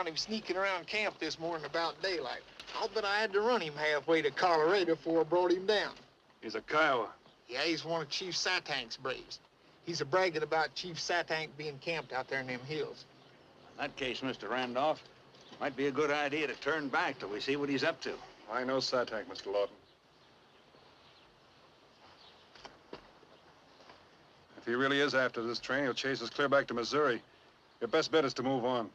found him sneaking around camp this morning about daylight. I'll bet I had to run him halfway to Colorado before I brought him down. He's a Kiowa. Yeah, he's one of Chief Satank's braves. He's a bragging about Chief Satank being camped out there in them hills. In that case, Mr. Randolph, might be a good idea to turn back till we see what he's up to. I know Satank, Mr. Lawton. If he really is after this train, he'll chase us clear back to Missouri. Your best bet is to move on.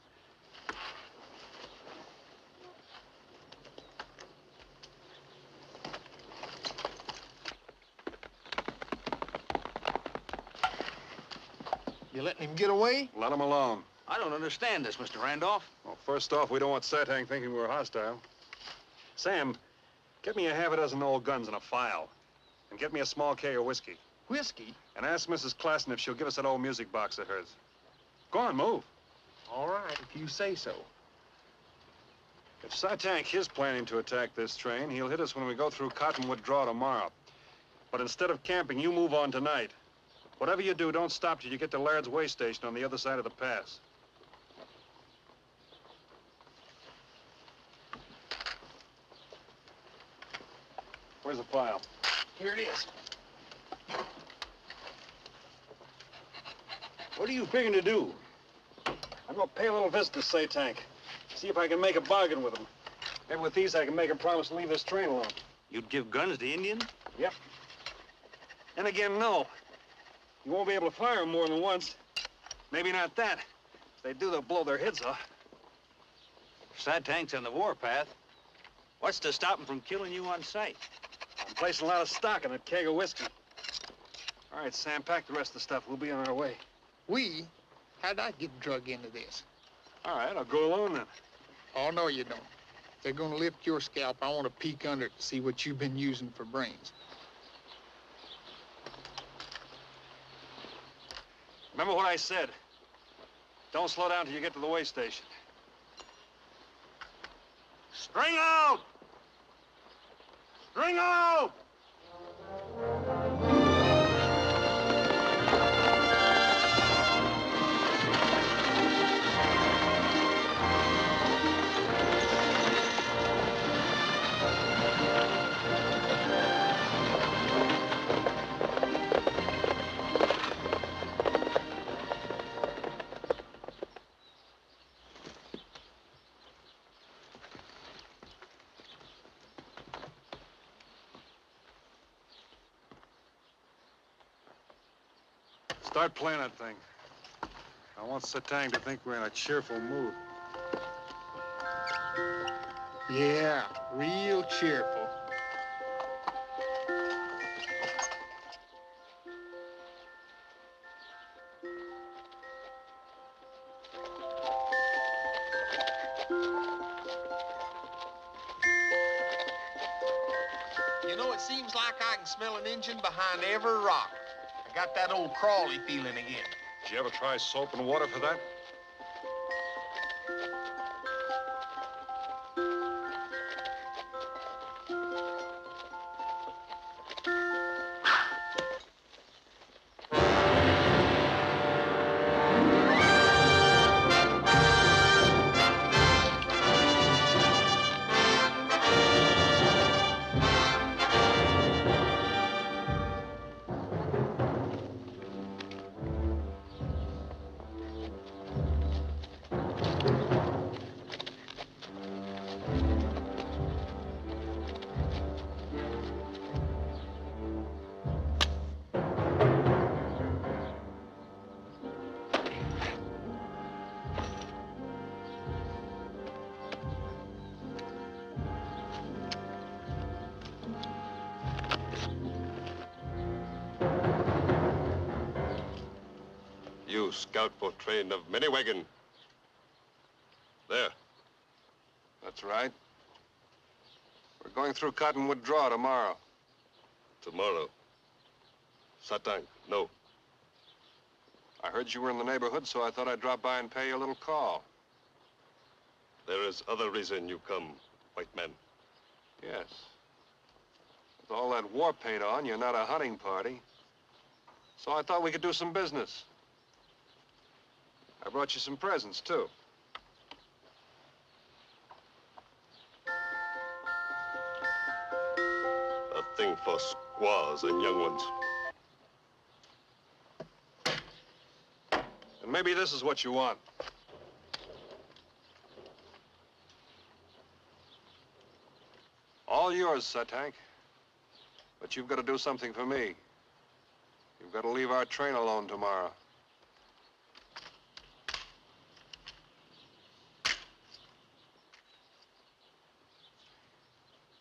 You letting him get away? Let him alone. I don't understand this, Mr. Randolph. Well, first off, we don't want Satank thinking we're hostile. Sam, get me a half a dozen old guns and a file. And get me a small keg of whiskey. Whiskey? And ask Mrs. Klassen if she'll give us that old music box of hers. Go on, move. All right, if you say so. If Satank is planning to attack this train, he'll hit us when we go through Cottonwood Draw tomorrow. But instead of camping, you move on tonight. Whatever you do, don't stop till you get to Laird's way station on the other side of the pass. Where's the file? Here it is. What are you figuring to do? I'm gonna pay a little visit to Satank. See if I can make a bargain with him. Maybe with these I can make a promise to leave this train alone. You'd give guns to Indians? Yep. And again, no. You won't be able to fire them more than once. Maybe not that. If they do, they'll blow their heads off. Satank's on the warpath. What's to stop him from killing you on sight? I'm placing a lot of stock in that keg of whiskey. All right, Sam, pack the rest of the stuff. We'll be on our way. We? How'd I get drug into this? All right, I'll go alone then. Oh, no, you don't. If they're gonna lift your scalp, I want to peek under it to see what you've been using for brains. Remember what I said. Don't slow down till you get to the way station. String out! String out! Start playing that thing. I want Satank to think we're in a cheerful mood. Yeah, real cheerful. You know, it seems like I can smell an engine behind every rock. I got that old crawly feeling again. Did you ever try soap and water for that? You scout for train of many wagon. There. That's right. We're going through Cottonwood Draw tomorrow. Tomorrow. Satank, no. I heard you were in the neighborhood, so I thought I'd drop by and pay you a little call. There is other reason you come, white man. Yes. With all that war paint on, you're not a hunting party. So I thought we could do some business. I brought you some presents, too. thing for squaws and young ones. And maybe this is what you want. All yours, Satank. But you've got to do something for me. You've got to leave our train alone tomorrow.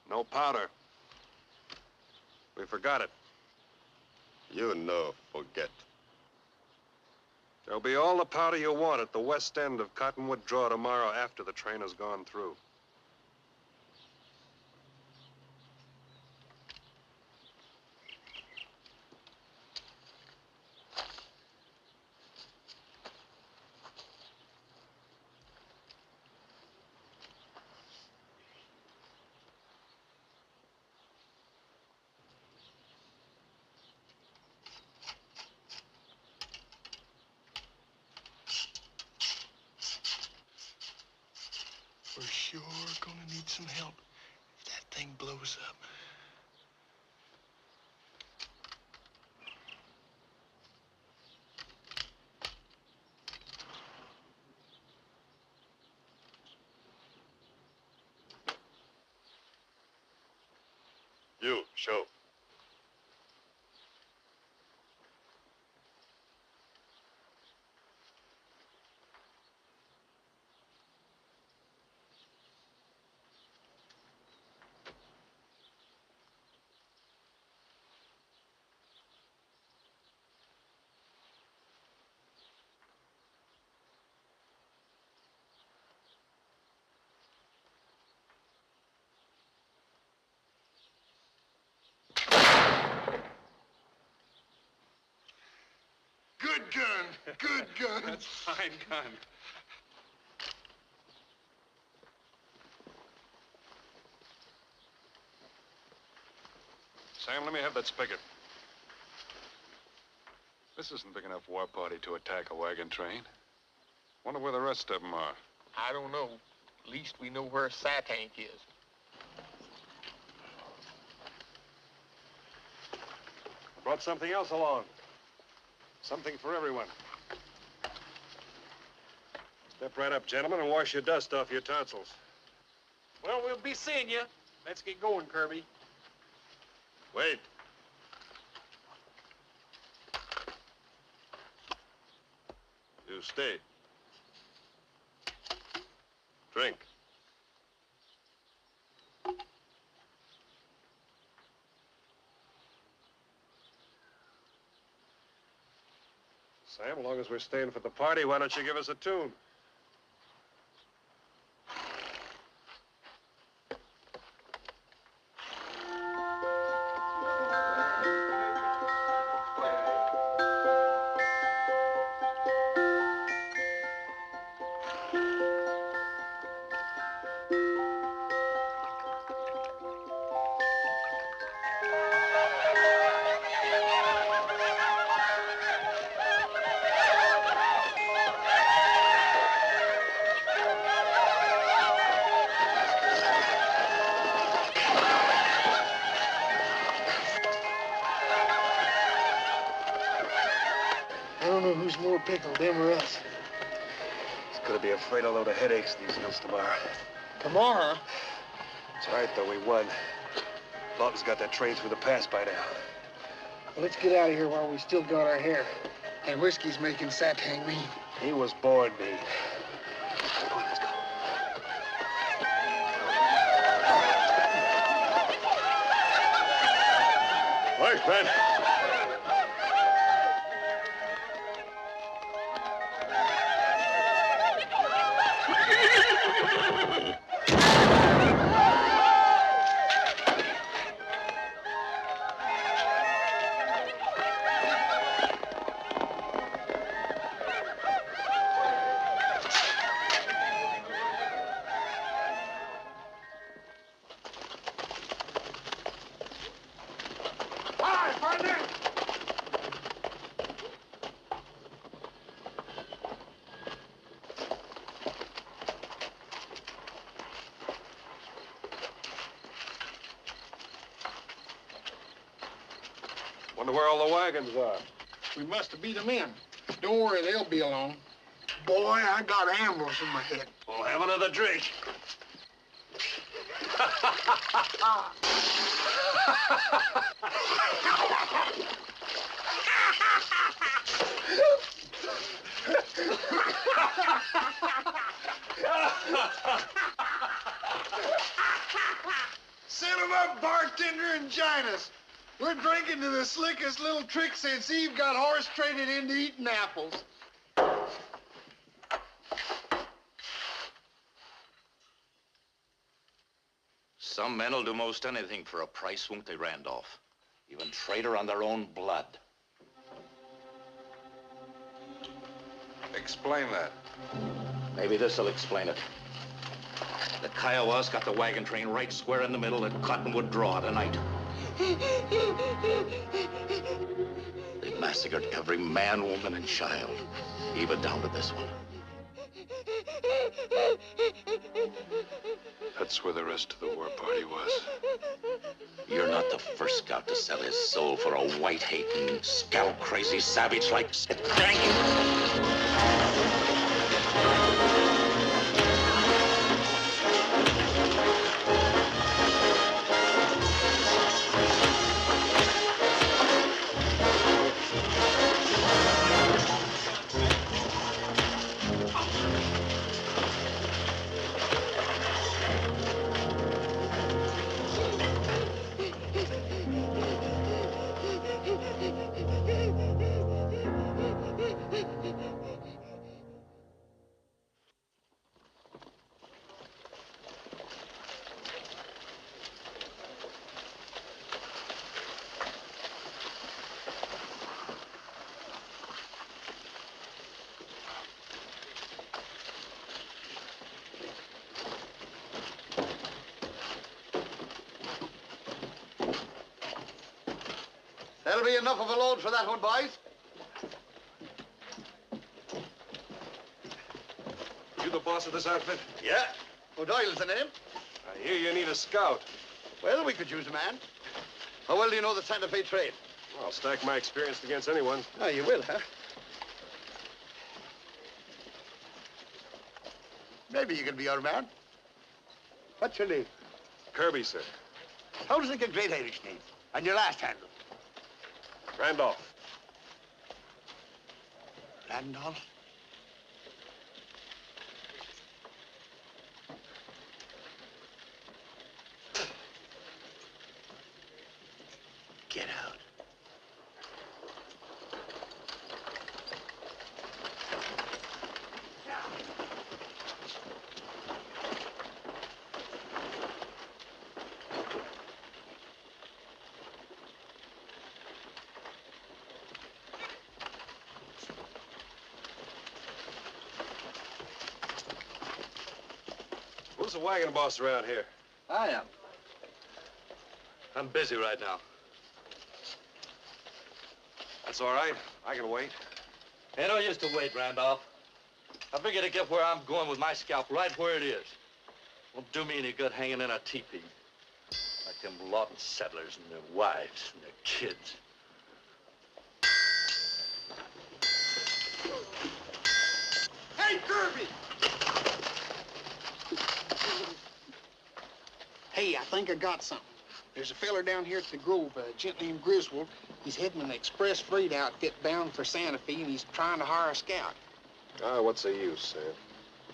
No powder. We forgot it. You no forget. There'll be all the powder you want at the west end of Cottonwood Draw tomorrow after the train has gone through. We're sure gonna need some help if that thing blows up. You, show. Good gun, good gun. That's fine gun. Sam, let me have that spigot. This isn't big enough war party to attack a wagon train. Wonder where the rest of them are. I don't know. At least we know where Satank is. I brought something else along. Something for everyone. Step right up, gentlemen, and wash your dust off your tonsils. Well, we'll be seeing you. Let's get going, Kirby. Wait. You stay. Drink. Sam, as long as we're staying for the party, why don't you give us a tune? I don't know who's more pickled, them or us. It's gonna be a freighter load of headaches these hills tomorrow. Tomorrow? It's all right, though, we won. Lawton's got that train through the pass by now. Well, let's get out of here while we still got our hair. And whiskey's making Satank mean. He was born mean. Come on, let's go. Right, man. Hi, partner! Wonder where all the wagons are. We must have beat them in. Don't worry, they'll be along. Boy, I got ambles in my head. We'll have another drink. Set 'em up, bartender, and join us. We're drinking to the slickest little trick since Eve got horse traded into eating apples. Some men'll do most anything for a price, won't they, Randolph? Even trade her on their own blood. Explain that. Maybe this'll explain it. The Kiowas got the wagon train right square in the middle at Cottonwood Draw tonight. They massacred every man, woman, and child, even down to this one. That's where the rest of the war party was. You're not the first scout to sell his soul for a white-hating, scalp-crazy savage like Satank. That'll be enough of a load for that one, boys. You the boss of this outfit? Yeah. O'Doyle's the name. I hear you need a scout. Well, we could use a man. How well do you know the Santa Fe trade? Well, I'll stack my experience against anyone. Oh, you will, huh? Maybe you can be our man. What's your name? Kirby, sir. How does it get great Irish name? And your last handle? Randolph. Randolph? Get out. Who's the wagon boss around here? I am. I'm busy right now. That's all right. I can wait. Ain't no use to wait, Randolph. I figure to get where I'm going with my scalp right where it is. Won't do me any good hanging in a teepee. Like them Lawton settlers and their wives and their kids. Hey, Kirby! Hey, I think I got something. There's a feller down here at the Grove, a gent named Griswold. He's heading an express freight outfit bound for Santa Fe, and he's trying to hire a scout. Ah, what's the use, Sam?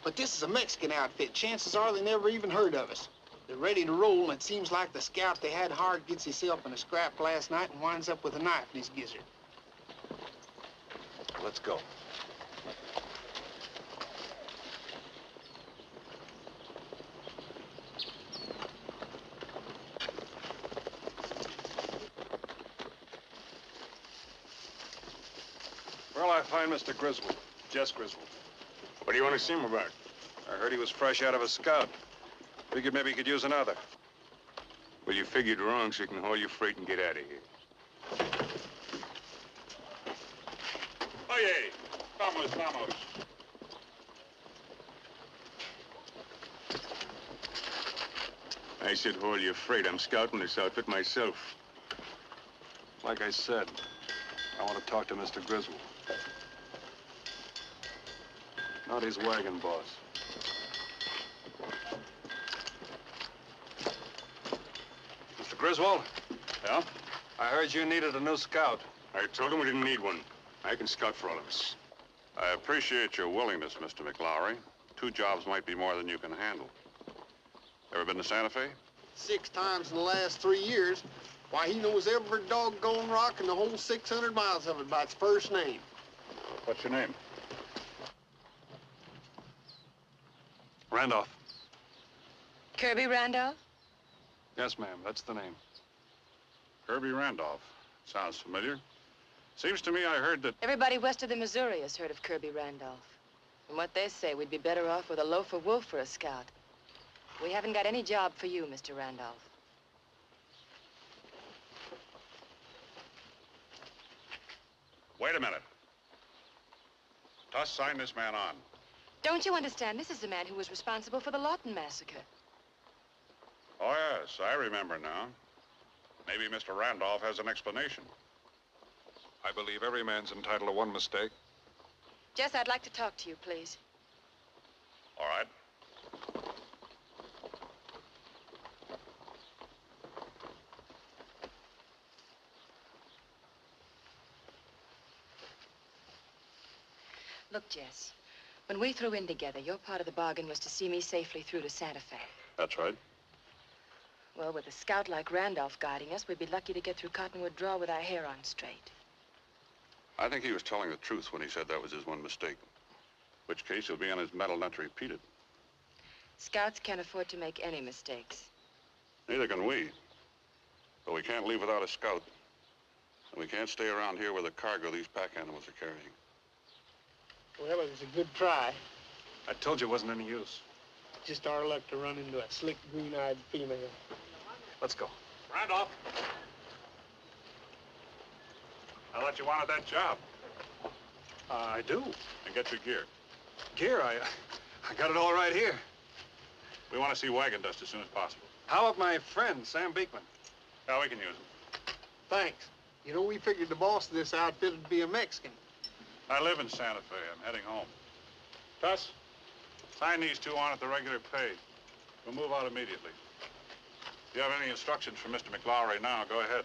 But this is a Mexican outfit. Chances are they never even heard of us. They're ready to roll, and it seems like the scout they had hired gets himself in a scrap last night and winds up with a knife in his gizzard. Let's go. Where'll I find Mr. Griswold? Jess Griswold. What do you want to see him about? I heard he was fresh out of a scout. Figured maybe he could use another. Well, you figured wrong, so you can haul your freight and get out of here. Oye, vamos, vamos. I said haul your freight. I'm scouting this outfit myself. Like I said, I want to talk to Mr. Griswold. Not his wagon boss. Mr. Griswold? Yeah? I heard you needed a new scout. I told him we didn't need one. I can scout for all of us. I appreciate your willingness, Mr. McLaury. 2 jobs might be more than you can handle. Ever been to Santa Fe? 6 times in the last 3 years. Why, he knows every doggone rock in the whole 600 miles of it by its first name. What's your name? Randolph. Kirby Randolph? Yes, ma'am, that's the name. Kirby Randolph. Sounds familiar. Seems to me I heard that... Everybody west of the Missouri has heard of Kirby Randolph. From what they say, we'd be better off with a loaf of wolf for a scout. We haven't got any job for you, Mr. Randolph. Wait a minute. Tuss, sign this man on. Don't you understand? This is the man who was responsible for the Lawton massacre. Oh, yes, I remember now. Maybe Mr. Randolph has an explanation. I believe every man's entitled to one mistake. Jess, I'd like to talk to you, please. All right. Look, Jess, when we threw in together, your part of the bargain was to see me safely through to Santa Fe. That's right. Well, with a scout like Randolph guiding us, we'd be lucky to get through Cottonwood Draw with our hair on straight. I think he was telling the truth when he said that was his one mistake. In which case, he'll be on his mettle not to repeat it. Scouts can't afford to make any mistakes. Neither can we. But we can't leave without a scout. And we can't stay around here with the cargo these pack animals are carrying. Well, it was a good try. I told you it wasn't any use. Just our luck to run into a slick, green-eyed female. Let's go. Randolph! I thought you wanted that job. I do. And get your gear. Gear, I got it all right here. We want to see wagon dust as soon as possible. How about my friend, Sam Beekman? Yeah, we can use him. Thanks. You know, we figured the boss of this outfit would be a Mexican. I live in Santa Fe. I'm heading home. Tuss, sign these 2 on at the regular pay. We'll move out immediately. If you have any instructions from Mr. McLaury now, go ahead.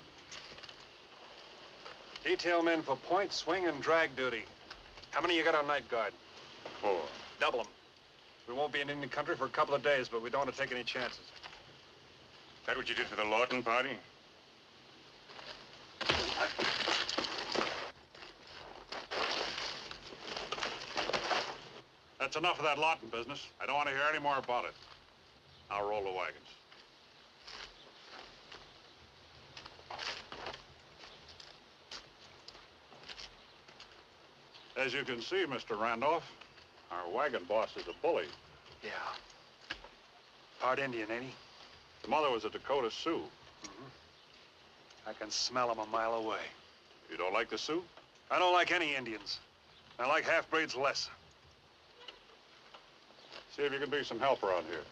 Detail men for point, swing, and drag duty. How many you got on night guard? 4. Double them. We won't be in Indian country for a couple of days, but we don't want to take any chances. That what you did for the Lawton party? That's enough of that Lawton business. I don't want to hear any more about it. I'll roll the wagons. As you can see, Mr. Randolph, our wagon boss is a bully. Yeah. Part Indian, ain't he? The mother was a Dakota Sioux. I can smell him a mile away. You don't like the Sioux? I don't like any Indians. I like half-breeds less. See if you can be some help around here.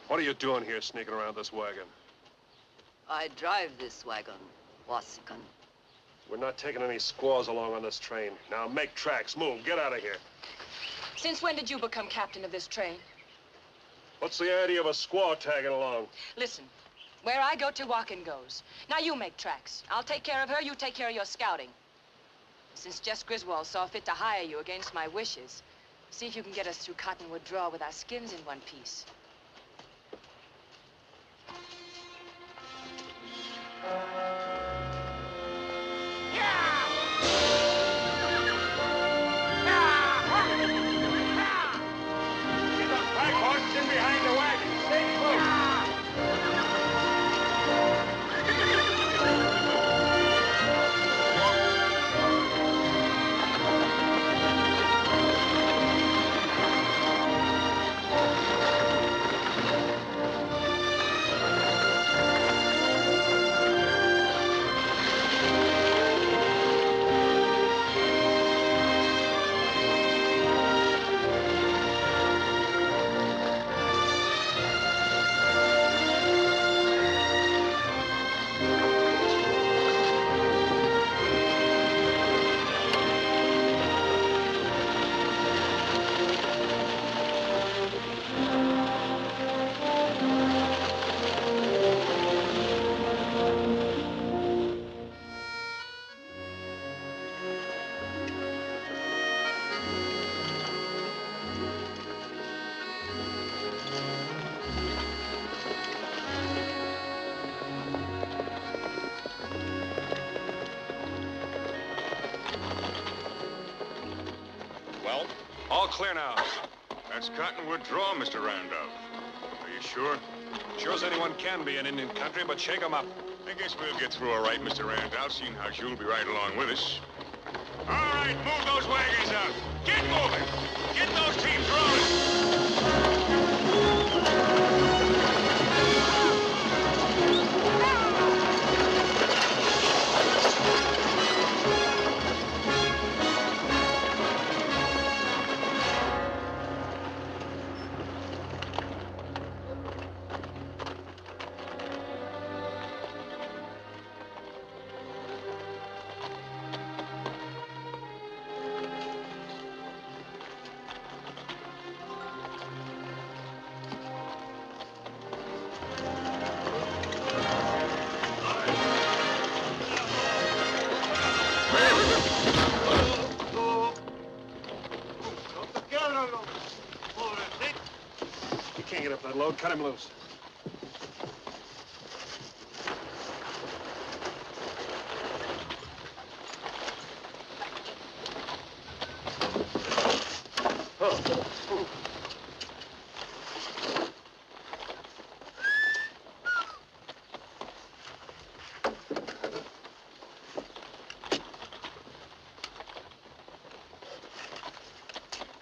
What are you doing here, sneaking around this wagon? I drive this wagon, Wasikan. We're not taking any squaws along on this train. Now make tracks, move, get out of here. Since when did you become captain of this train? What's the idea of a squaw tagging along? Listen, where I go, Wagon goes. Now you make tracks. I'll take care of her, you take care of your scouting. Since Jess Griswold saw fit to hire you against my wishes, see if you can get us through Cottonwood Draw with our skins in one piece. all clear now. That's Cottonwood Draw, Mr. Randolph. Are you sure? Sure as anyone can be in Indian country, but shake 'em up. I guess we'll get through all right, Mr. Randolph, seeing how you'll be right along with us. All right, move those wagons out. Get moving. Get those teams rolling. You can't get up that load. Cut him loose.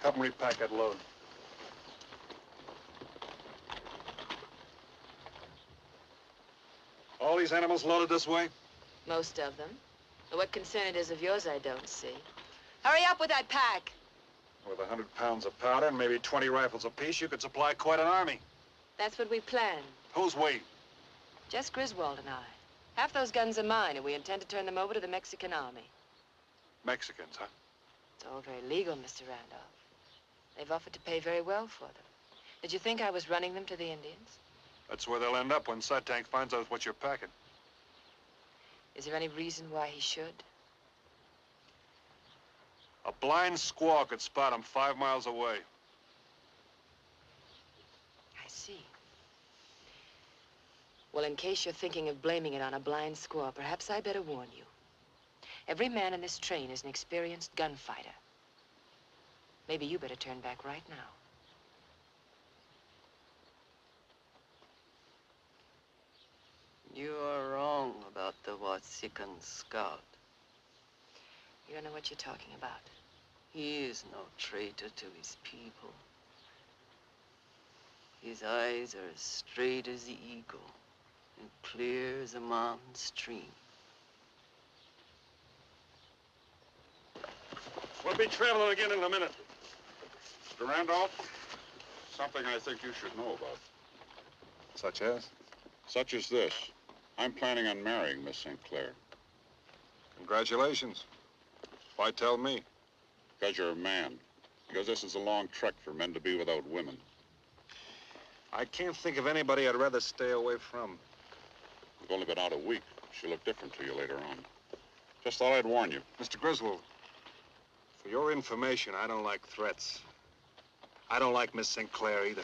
Help him repack that load. All these animals loaded this way? Most of them. But what concern it is of yours, I don't see. Hurry up with that pack. With 100 pounds of powder and maybe 20 rifles apiece, you could supply quite an army. That's what we planned. Who's we? Just Griswold and I. Half those guns are mine, and we intend to turn them over to the Mexican army. Mexicans, huh? It's all very legal, Mr. Randolph. They've offered to pay very well for them. Did you think I was running them to the Indians? That's where they'll end up when Satank finds out what you're packing. Is there any reason why he should? A blind squaw could spot him 5 miles away. I see. Well, in case you're thinking of blaming it on a blind squaw, perhaps I better warn you. Every man in this train is an experienced gunfighter. Maybe you better turn back right now. You are wrong about the Watsikan scout. You don't know what you're talking about. He is no traitor to his people. His eyes are as straight as the eagle and clear as a mountain stream. We'll be traveling again in a minute. Mr. Randolph, something I think you should know about. Such as? Such as this. I'm planning on marrying Miss St. Clair. Congratulations. Why tell me? Because you're a man. Because this is a long trek for men to be without women. I can't think of anybody I'd rather stay away from. We've only been out a week. She'll look different to you later on. Just thought I'd warn you. Mr. Griswold, for your information, I don't like threats. I don't like Miss St. Clair either.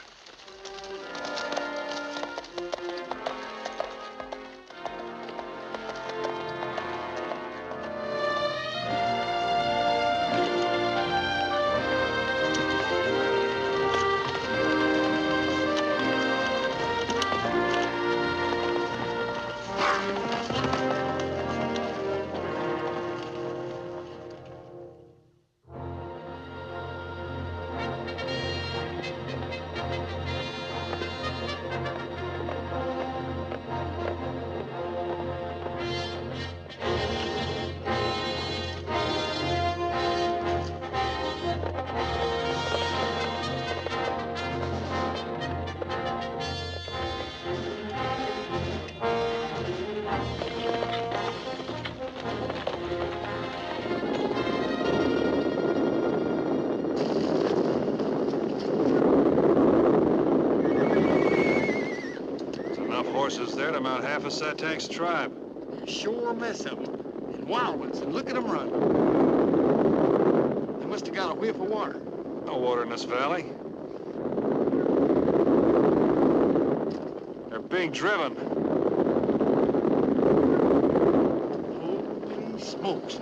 Horses there to mount half of Satank's tribe. Sure mess of them. And wild ones, and look at them run. They must have got a whiff of water. No water in this valley. They're being driven. Holy smokes.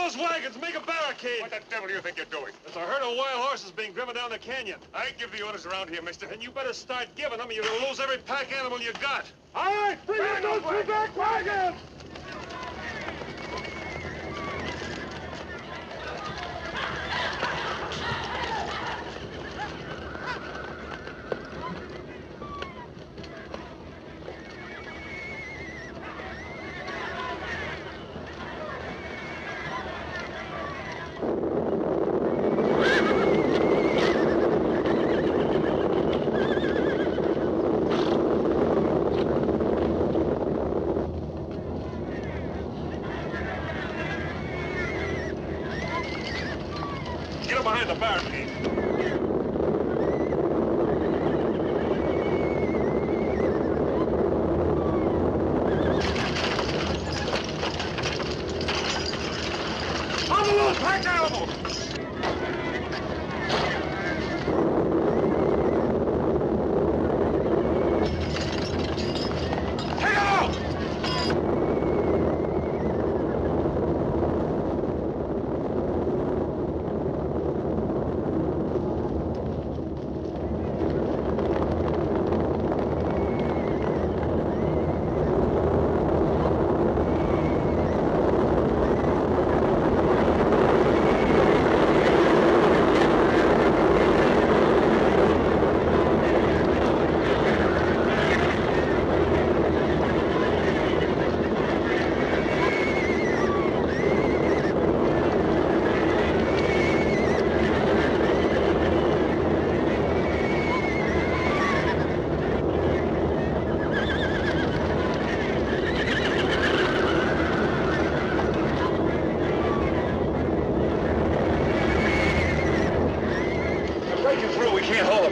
those wagons! Make a barricade! What the devil do you think you're doing? There's a herd of wild horses being driven down the canyon. I give the orders around here, mister. And you better start giving them, or you're gonna lose every pack animal you got. All right, bring in those two back wagons! Get them behind the barricade. On the loose, pack animals! Take it out!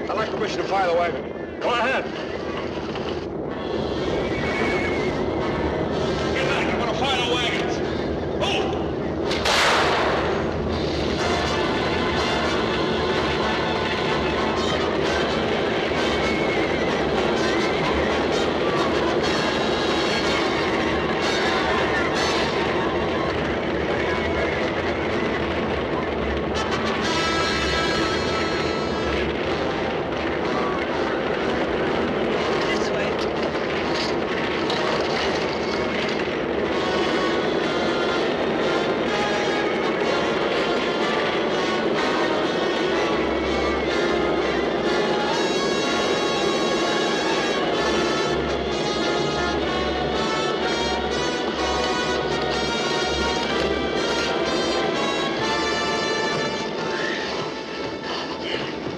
I'd like permission to fire the wagon. Go ahead. Get back. I'm gonna fire the wagons. Move!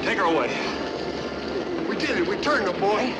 Take her away. We did it. We turned her, boy.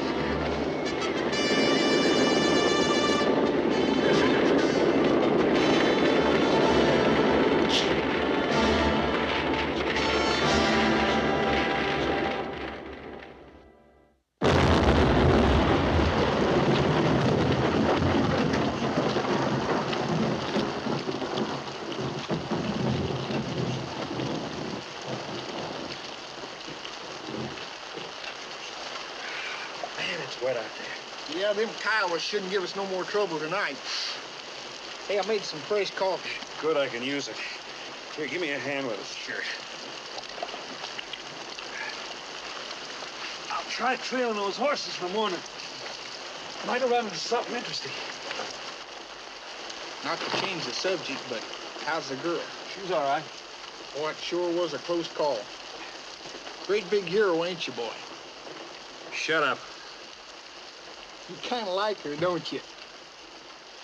Wet out there. Yeah, them Kiowas shouldn't give us no more trouble tonight. Hey, I made some fresh coffee. Good, I can use it. Here, give me a hand with it. Sure. I'll try trailing those horses in the morning. Might have run into something interesting. Not to change the subject, but how's the girl? She's all right. Boy, it sure was a close call. Great big hero, ain't you, boy? Shut up. You kind of like her, don't you?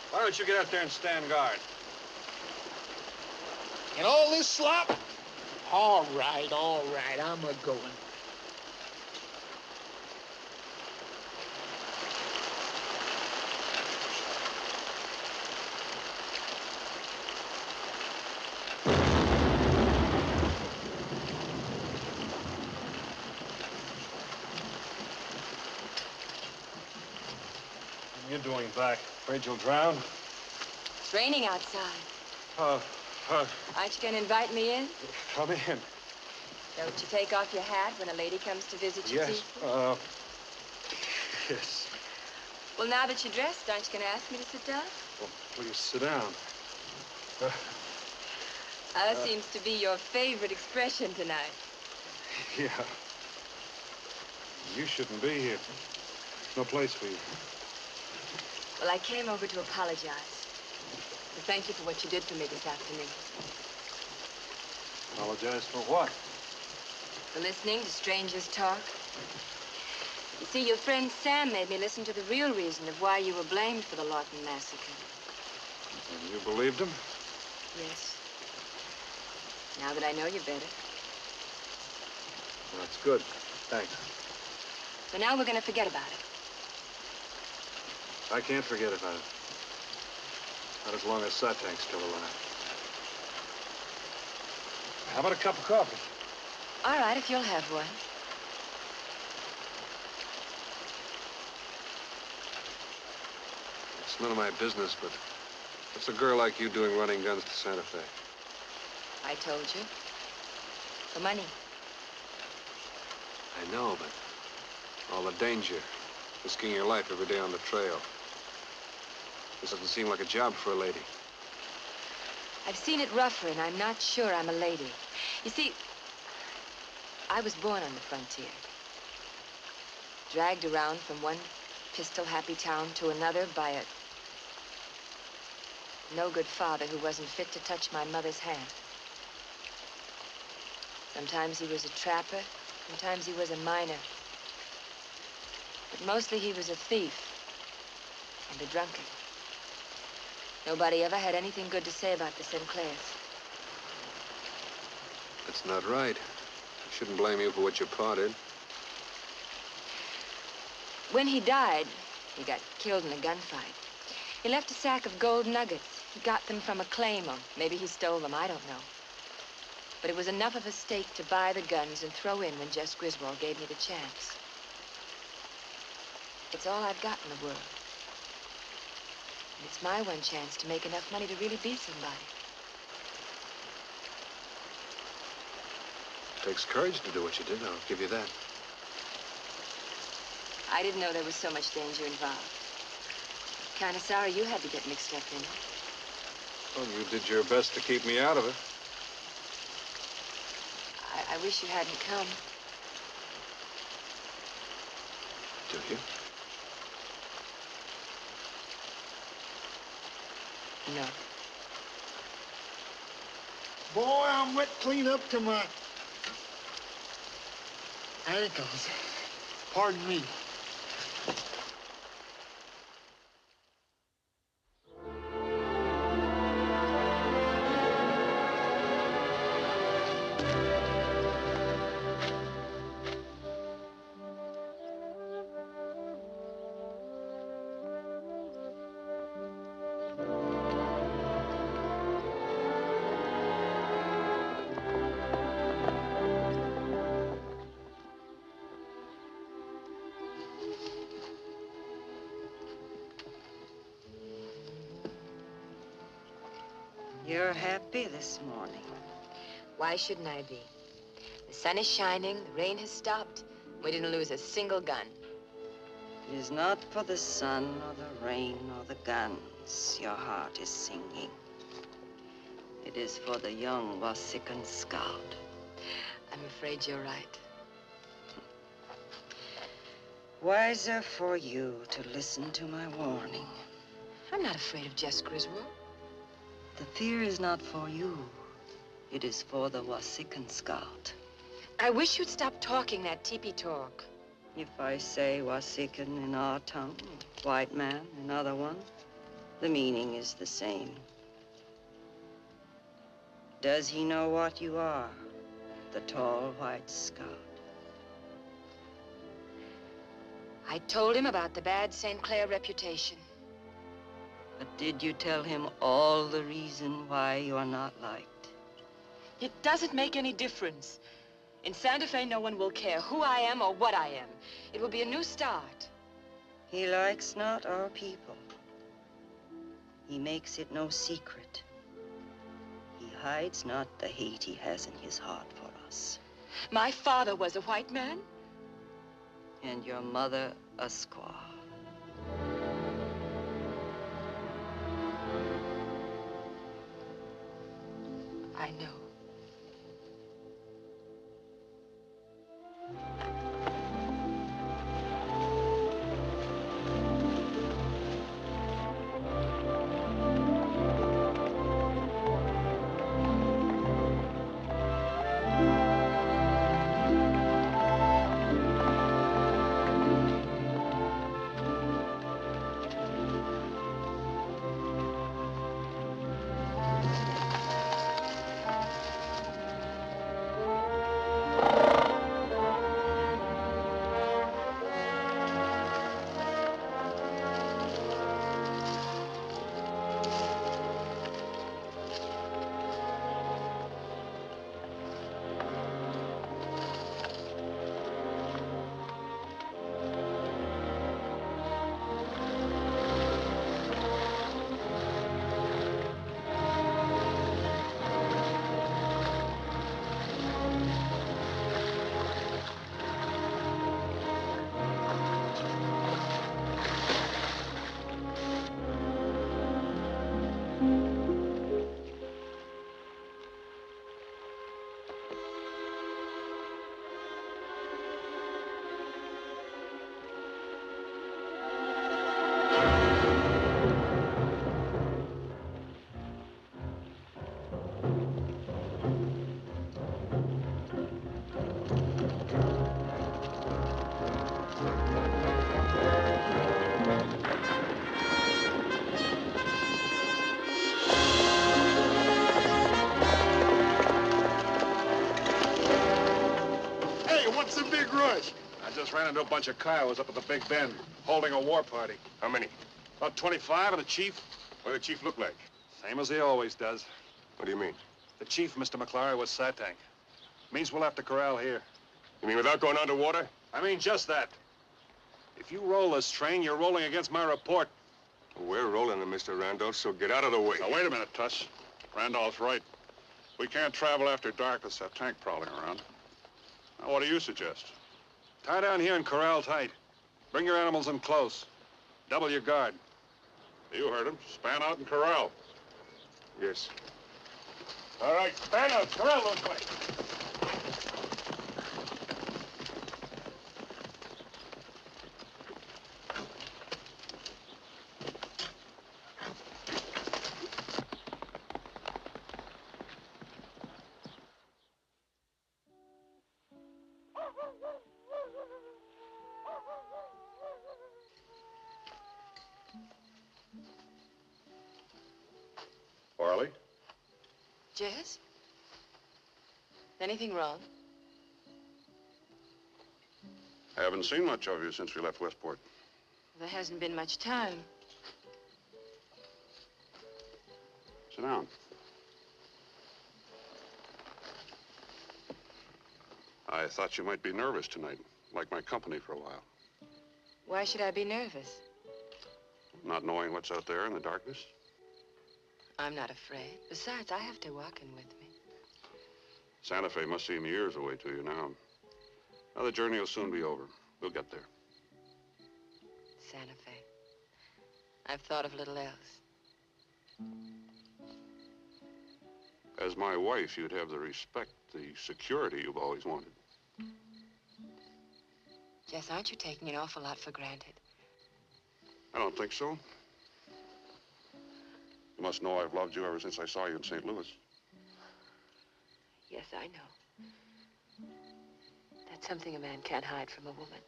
Why don't you get out there and stand guard? And all this slop? All right, I'm a-going. What are you doing back? Afraid you'll drown? It's raining outside. Aren't you going to invite me in? Come in. Don't you take off your hat when a lady comes to visit you? Yes. People? Yes. Well, now that you're dressed, aren't you going to ask me to sit down? Well, will you sit down? That seems to be your favorite expression tonight. Yeah. You shouldn't be here. No place for you. Well, I came over to apologize. To thank you for what you did for me this afternoon. Apologize for what? For listening to strangers talk. You see, your friend Sam made me listen to the real reason of why you were blamed for the Lawton massacre. And you believed him? Yes. Now that I know you better. Well, that's good. Thanks. So now we're going to forget about it. I can't forget about it. Not as long as Satank's still alive. How about a cup of coffee? All right, if you'll have one. It's none of my business, but what's a girl like you doing running guns to Santa Fe? I told you. For money. I know, but all the danger, risking your life every day on the trail. This doesn't seem like a job for a lady. I've seen it rougher, and I'm not sure I'm a lady. You see, I was born on the frontier. Dragged around from one pistol-happy town to another by a no-good father who wasn't fit to touch my mother's hand. Sometimes he was a trapper, sometimes he was a miner. But mostly he was a thief and a drunkard. Nobody ever had anything good to say about the Sinclairs. That's not right. I shouldn't blame you for what your pa did. When he died, he got killed in a gunfight. He left a sack of gold nuggets. He got them from a claim, or maybe he stole them, I don't know. But it was enough of a stake to buy the guns and throw in when Jess Griswold gave me the chance. It's all I've got in the world. And it's my one chance to make enough money to really be somebody. It takes courage to do what you did, I'll give you that. I didn't know there was so much danger involved. Kind of sorry you had to get mixed up in it. Well, you did your best to keep me out of it. I wish you hadn't come. Do you? No. Boy, I'm wet clean up to my ankles. Pardon me. You're happy this morning. Why shouldn't I be? The sun is shining, the rain has stopped. We didn't lose a single gun. It is not for the sun or the rain or the guns your heart is singing. It is for the young Wasikan scout. I'm afraid you're right. Wiser for you to listen to my warning. I'm not afraid of Jess Griswold. The fear is not for you. It is for the Wasikan scout. I wish you'd stop talking that teepee talk. If I say Wasikan in our tongue, white man in other one, the meaning is the same. Does he know what you are, the tall white scout? I told him about the bad St. Clair reputation. But did you tell him all the reason why you are not liked? It doesn't make any difference. In Santa Fe, no one will care who I am or what I am. It will be a new start. He likes not our people. He makes it no secret. He hides not the hate he has in his heart for us. My father was a white man. And your mother a squaw. I know. What's the big rush? I just ran into a bunch of Kiowas up at the Big Bend, holding a war party. How many? About 25 and a chief. What does the chief look like? Same as he always does. What do you mean? The chief, Mr. McClary, was Satank. Means we'll have to corral here. You mean without going underwater? I mean just that. If you roll this train, you're rolling against my report. We're rolling it, Mr. Randolph, so get out of the way. Now, wait a minute, Tuss. Randolph's right. We can't travel after dark with Satank prowling around. Now, what do you suggest? Tie down here and corral tight. Bring your animals in close. Double your guard. You heard him. Span out and corral. Yes. All right, span out. Corral those way. Farley? Jess? Anything wrong? I haven't seen much of you since we left Westport. There hasn't been much time. Sit down. I thought you might be nervous tonight, like my company for a while. Why should I be nervous? Not knowing what's out there in the darkness? I'm not afraid. Besides, I have Wagon with me. Santa Fe must seem years away to you now. Now the journey will soon be over. We'll get there. Santa Fe. I've thought of little else. As my wife, you'd have the respect, the security you've always wanted. Jess, aren't you taking an awful lot for granted? I don't think so. You must know I've loved you ever since I saw you in St. Louis. Yes, I know. That's something a man can't hide from a woman.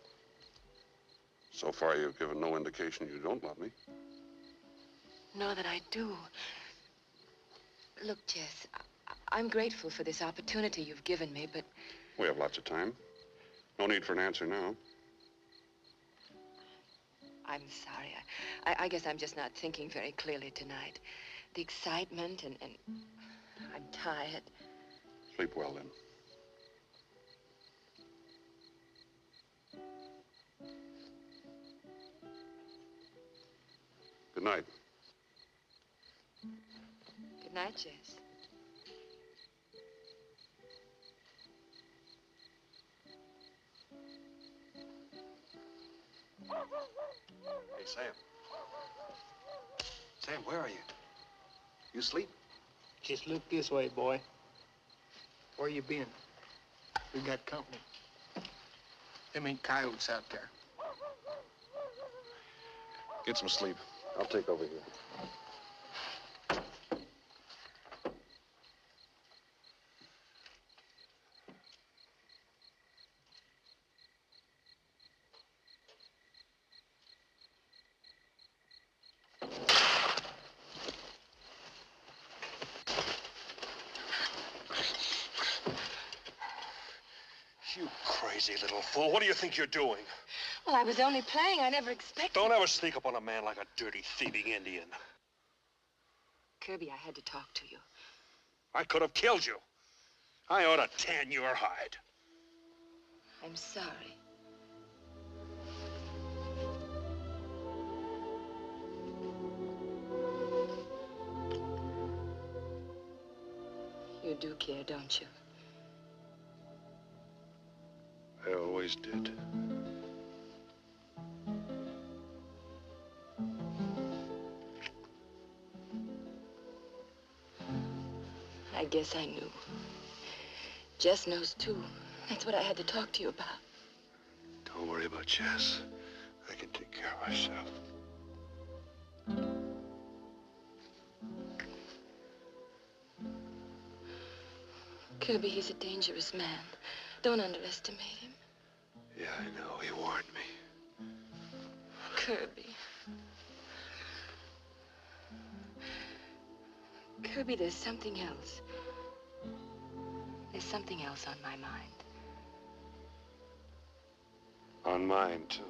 So far, you've given no indication you don't love me. No, that I do. Look, Jess, I'm grateful for this opportunity you've given me, but... We have lots of time. No need for an answer now. I'm sorry. I guess I'm just not thinking very clearly tonight. The excitement and I'm tired. Sleep well, then. Good night. Good night, Jess. Hey, Sam. Sam, where are you? You asleep? Just look this way, boy. Where you been? We got company. Them ain't coyotes out there. Get some sleep. I'll take over here. You crazy little fool. What do you think you're doing? Well, I was only playing. I never expected... Don't ever sneak up on a man like a dirty, thieving Indian. Kirby, I had to talk to you. I could have killed you. I ought to tan your hide. I'm sorry. You do care, don't you? I always did. I guess I knew. Jess knows, too. That's what I had to talk to you about. Don't worry about Jess. I can take care of myself. Kirby, he's a dangerous man. Don't underestimate him. Yeah, I know. He warned me. Kirby. Kirby, there's something else. There's something else on my mind. On mine, too.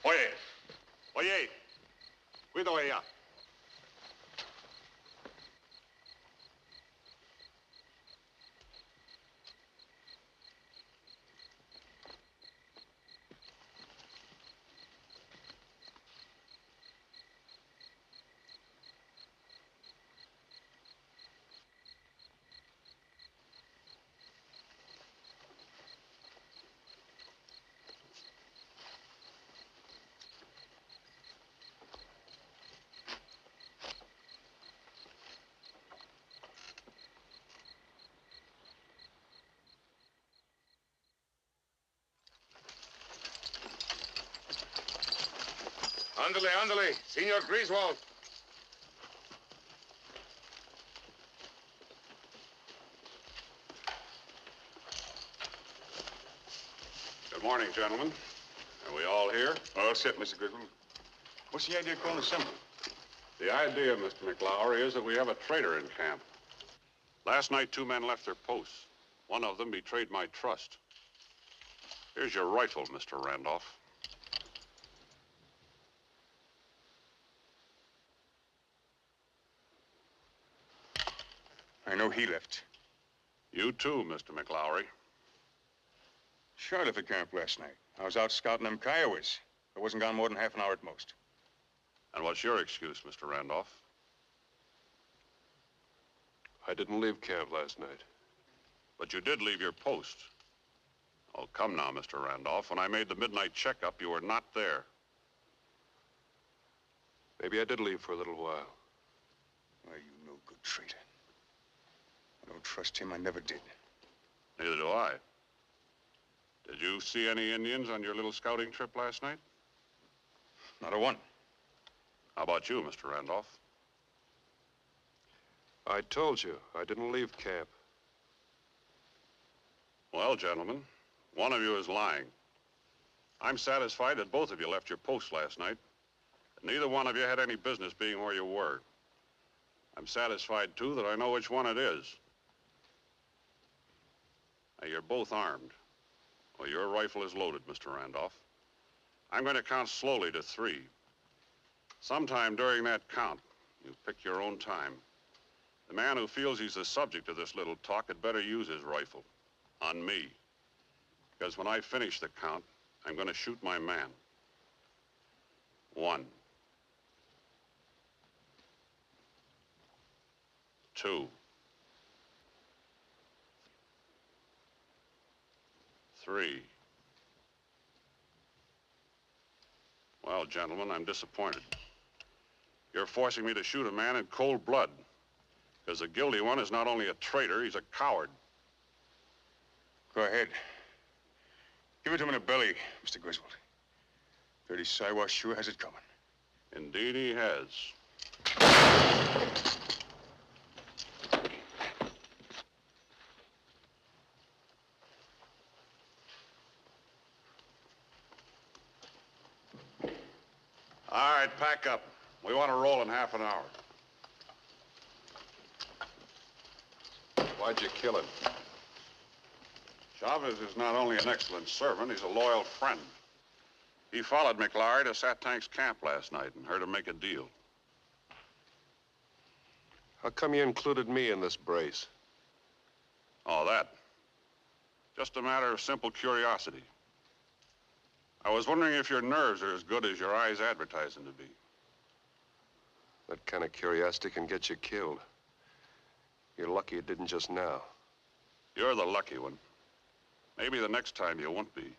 Oye. Oye. Cuidado allá. Ándale, ándale, Senor Griswold. Good morning, gentlemen. Are we all here? All set, Mr. Griswold. What's the idea of calling assembly? The idea, Mr. McLaury, is that we have a traitor in camp. Last night, 2 men left their posts. One of them betrayed my trust. Here's your rifle, Mr. Randolph. I know he left. You too, Mr. McLaury. Sure, I left the camp last night. I was out scouting them coyotes. I wasn't gone more than half an hour at most. And what's your excuse, Mr. Randolph? I didn't leave camp last night. But you did leave your post. Oh, come now, Mr. Randolph. When I made the midnight checkup, you were not there. Maybe I did leave for a little while. Why, you no good traitor. I don't trust him. I never did. Neither do I. Did you see any Indians on your little scouting trip last night? Not a one. How about you, Mr. Randolph? I told you, I didn't leave camp. Well, gentlemen, one of you is lying. I'm satisfied that both of you left your post last night. Neither one of you had any business being where you were. I'm satisfied, too, that I know which one it is. Now, you're both armed. Well, your rifle is loaded, Mr. Randolph. I'm going to count slowly to 3. Sometime during that count, you pick your own time. The man who feels he's the subject of this little talk had better use his rifle on me. Because when I finish the count, I'm going to shoot my man. 1. 2. 3. Well, gentlemen, I'm disappointed. You're forcing me to shoot a man in cold blood. Because the guilty one is not only a traitor, he's a coward. Go ahead. Give it to him in the belly, Mr. Griswold. Dirty Siwash sure has it coming. Indeed he has. All right, pack up. We want to roll in half an hour. Why'd you kill him? Chavez is not only an excellent servant, he's a loyal friend. He followed McLaury to Satank's camp last night and heard him make a deal. How come you included me in this brace? Oh, that. Just a matter of simple curiosity. I was wondering if your nerves are as good as your eyes advertise them to be. That kind of curiosity can get you killed. You're lucky it didn't just now. You're the lucky one. Maybe the next time you won't be.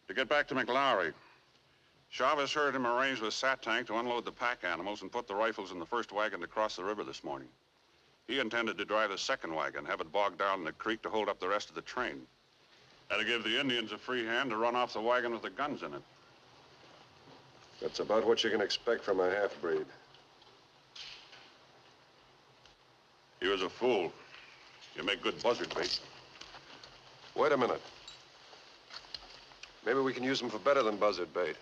To get back to McLaury, Chavez heard him arrange with Satank to unload the pack animals and put the rifles in the first wagon to cross the river this morning. He intended to drive the second wagon, have it bogged down in the creek to hold up the rest of the train. And to give the Indians a free hand to run off the wagon with the guns in it. That's about what you can expect from a half-breed. He was a fool. You make good buzzard bait. Wait a minute. Maybe we can use them for better than buzzard bait.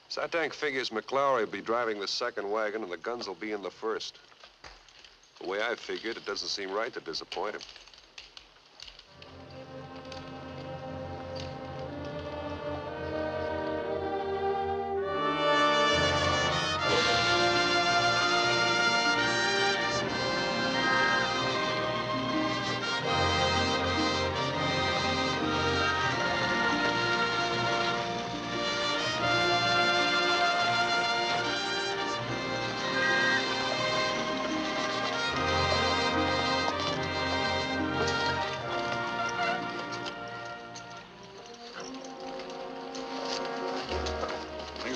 Satank figures McLaury will be driving the second wagon and the guns will be in the first. The way I figured, it doesn't seem right to disappoint him.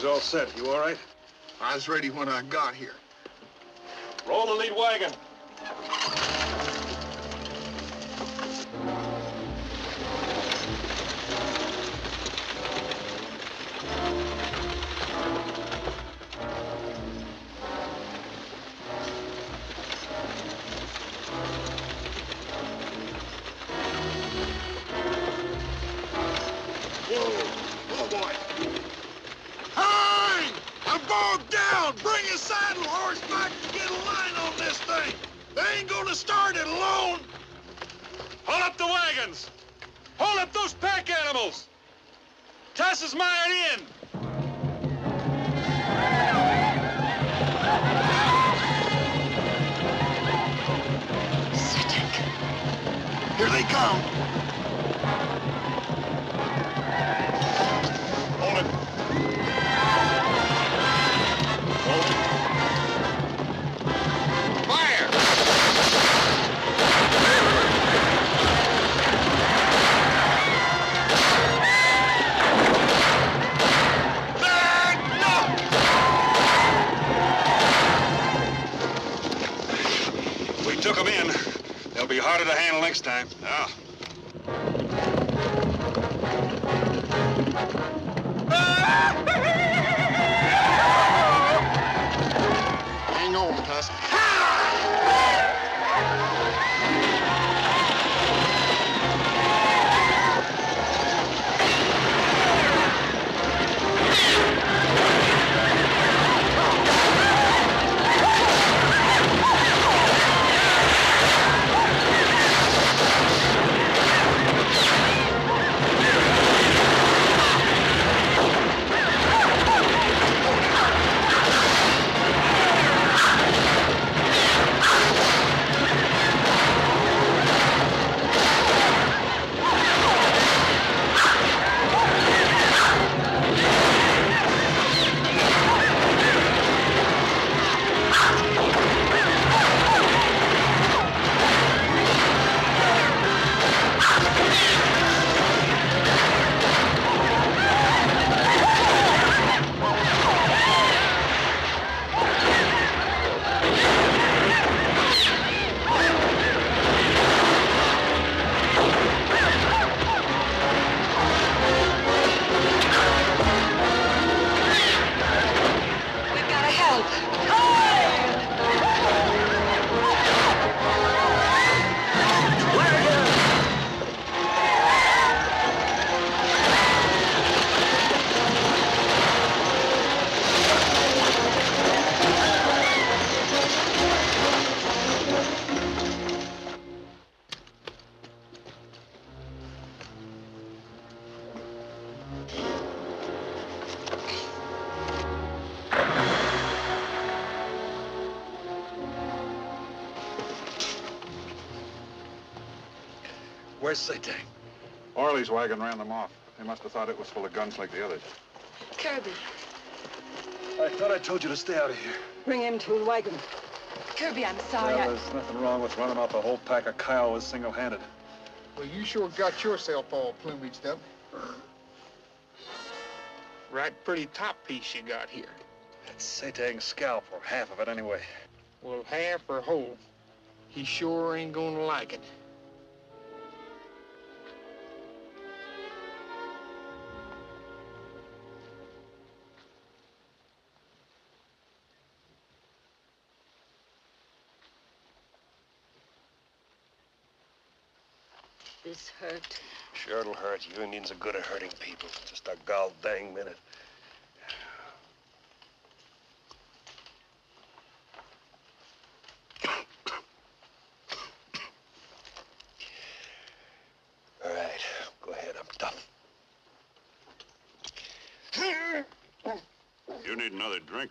All set. You all right? I was ready when I got here. Roll the lead wagon. Whoa, boy. Payne! I'm bogged down! Bring a saddle horse back to get a line on this thing! They ain't gonna start it alone! Hold up the wagons! Hold up those pack animals! Tess is mired in! Satank! Here they come! Hold it. Hold it. Fire! We took them in. They'll be harder to handle next time. Yeah. Where's Satank? Orley's wagon ran them off. They must have thought it was full of guns like the others. Kirby. I thought I told you to stay out of here. Bring him to the wagon. Kirby, I'm sorry. Well, there's nothing wrong with running off a whole pack of Kiowas single-handed. Well, you sure got yourself all plumaged up. Right pretty top piece you got here. That's Satank's scalp, or half of it anyway. Well, half or whole, he sure ain't gonna like it. This hurt. Sure it'll hurt. You Indians are good at hurting people. Just a gall dang minute. All right, go ahead. I'm tough. You need another drink.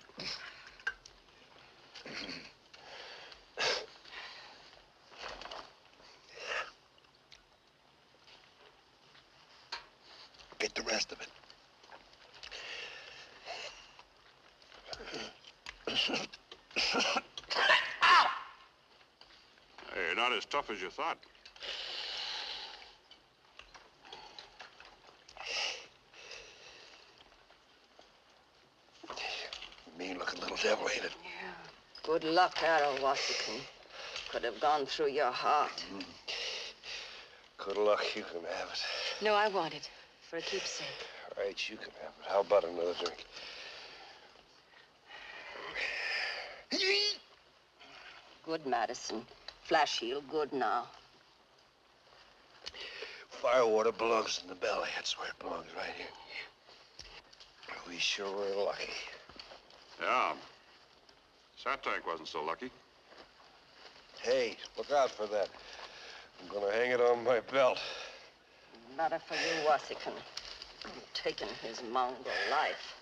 Get the rest of it. Hey, you're not as tough as you thought. Mean-looking little devil, ain't it? Yeah. Good luck, Arrow Washington. Could have gone through your heart. Good luck. You can have it. No, I want it. For a keepsake. All right, you can have it. How about another drink? Good medicine. Flash heal good now. Firewater belongs in the belly. That's where it belongs, right here. We sure were lucky. Yeah. Satank wasn't so lucky. Hey, look out for that. I'm gonna hang it on my belt. Better for you, Washington. Taking his mongrel life.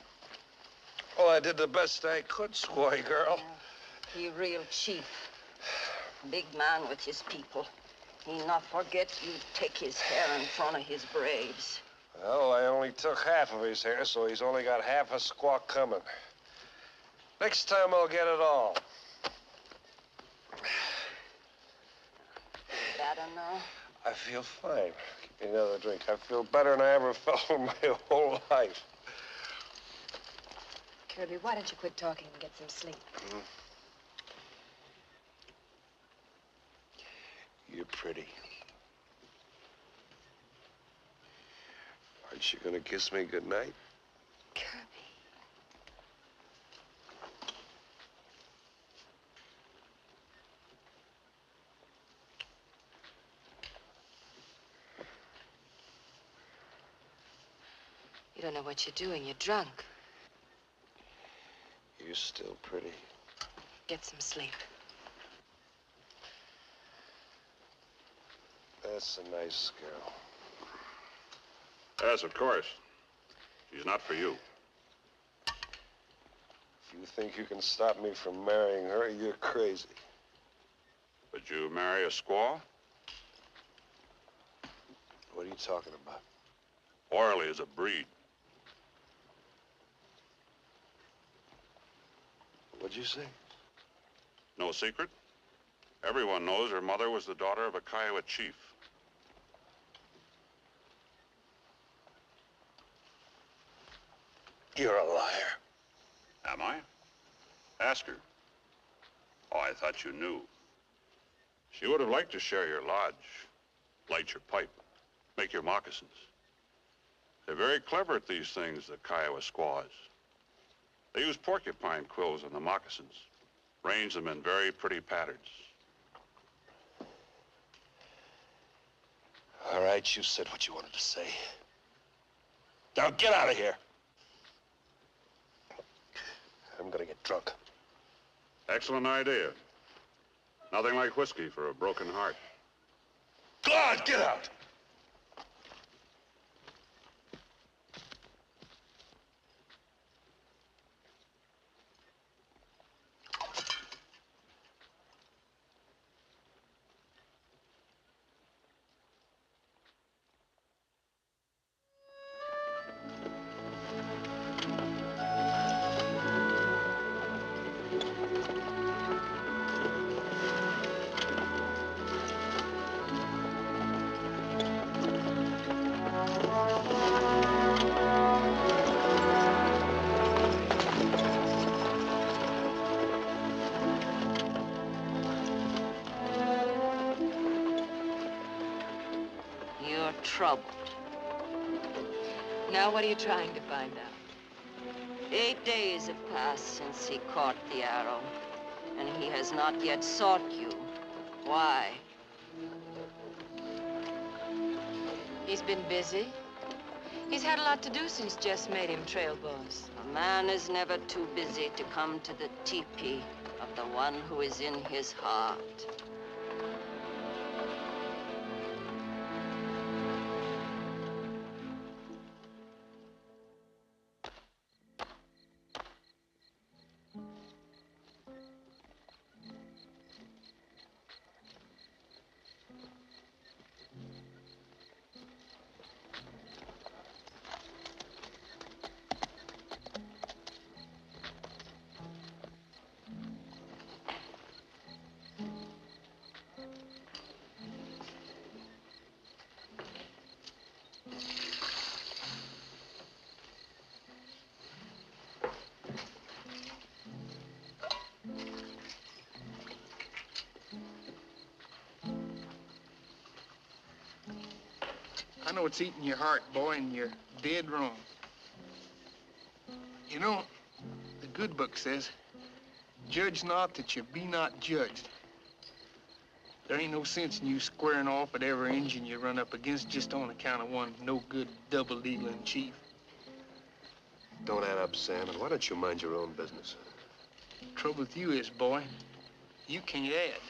Oh, I did the best I could, squaw girl. He real chief. Big man with his people. He not forget you take his hair in front of his braves. Well, I only took half of his hair, so he's only got half a squawk coming. Next time I'll get it all. Better now? I feel fine. Give me another drink. I feel better than I ever felt in my whole life. Kirby, why don't you quit talking and get some sleep? You're pretty. Aren't you gonna kiss me goodnight? Kirby. You don't know what you're doing. You're drunk. You're still pretty. Get some sleep. That's a nice girl. Yes, of course. She's not for you. If you think you can stop me from marrying her, you're crazy. Would you marry a squaw? What are you talking about? Orley is a breed. What'd you say? No secret. Everyone knows her mother was the daughter of a Kiowa chief. You're a liar. Am I? Ask her. Oh, I thought you knew. She would have liked to share your lodge, light your pipe, make your moccasins. They're very clever at these things, the Kiowa squaws. They use porcupine quills on the moccasins, range them in very pretty patterns. All right, you said what you wanted to say. Now get out of here. I'm gonna get drunk. Excellent idea. Nothing like whiskey for a broken heart. God, get out! You're troubled. Now what are you trying to find out? 8 days have passed since he caught the arrow, and he has not yet sought you. Why? He's been busy. He's had a lot to do since Jess made him trail boss. A man is never too busy to come to the teepee of the one who is in his heart. I know it's eating your heart, boy, and you're dead wrong. You know, the good book says, judge not that you be not judged. There ain't no sense in you squaring off at every Injun you run up against just on account of one no-good double-dealing chief. Don't add up, Sam, and why don't you mind your own business? Trouble with you is, boy, you can't add.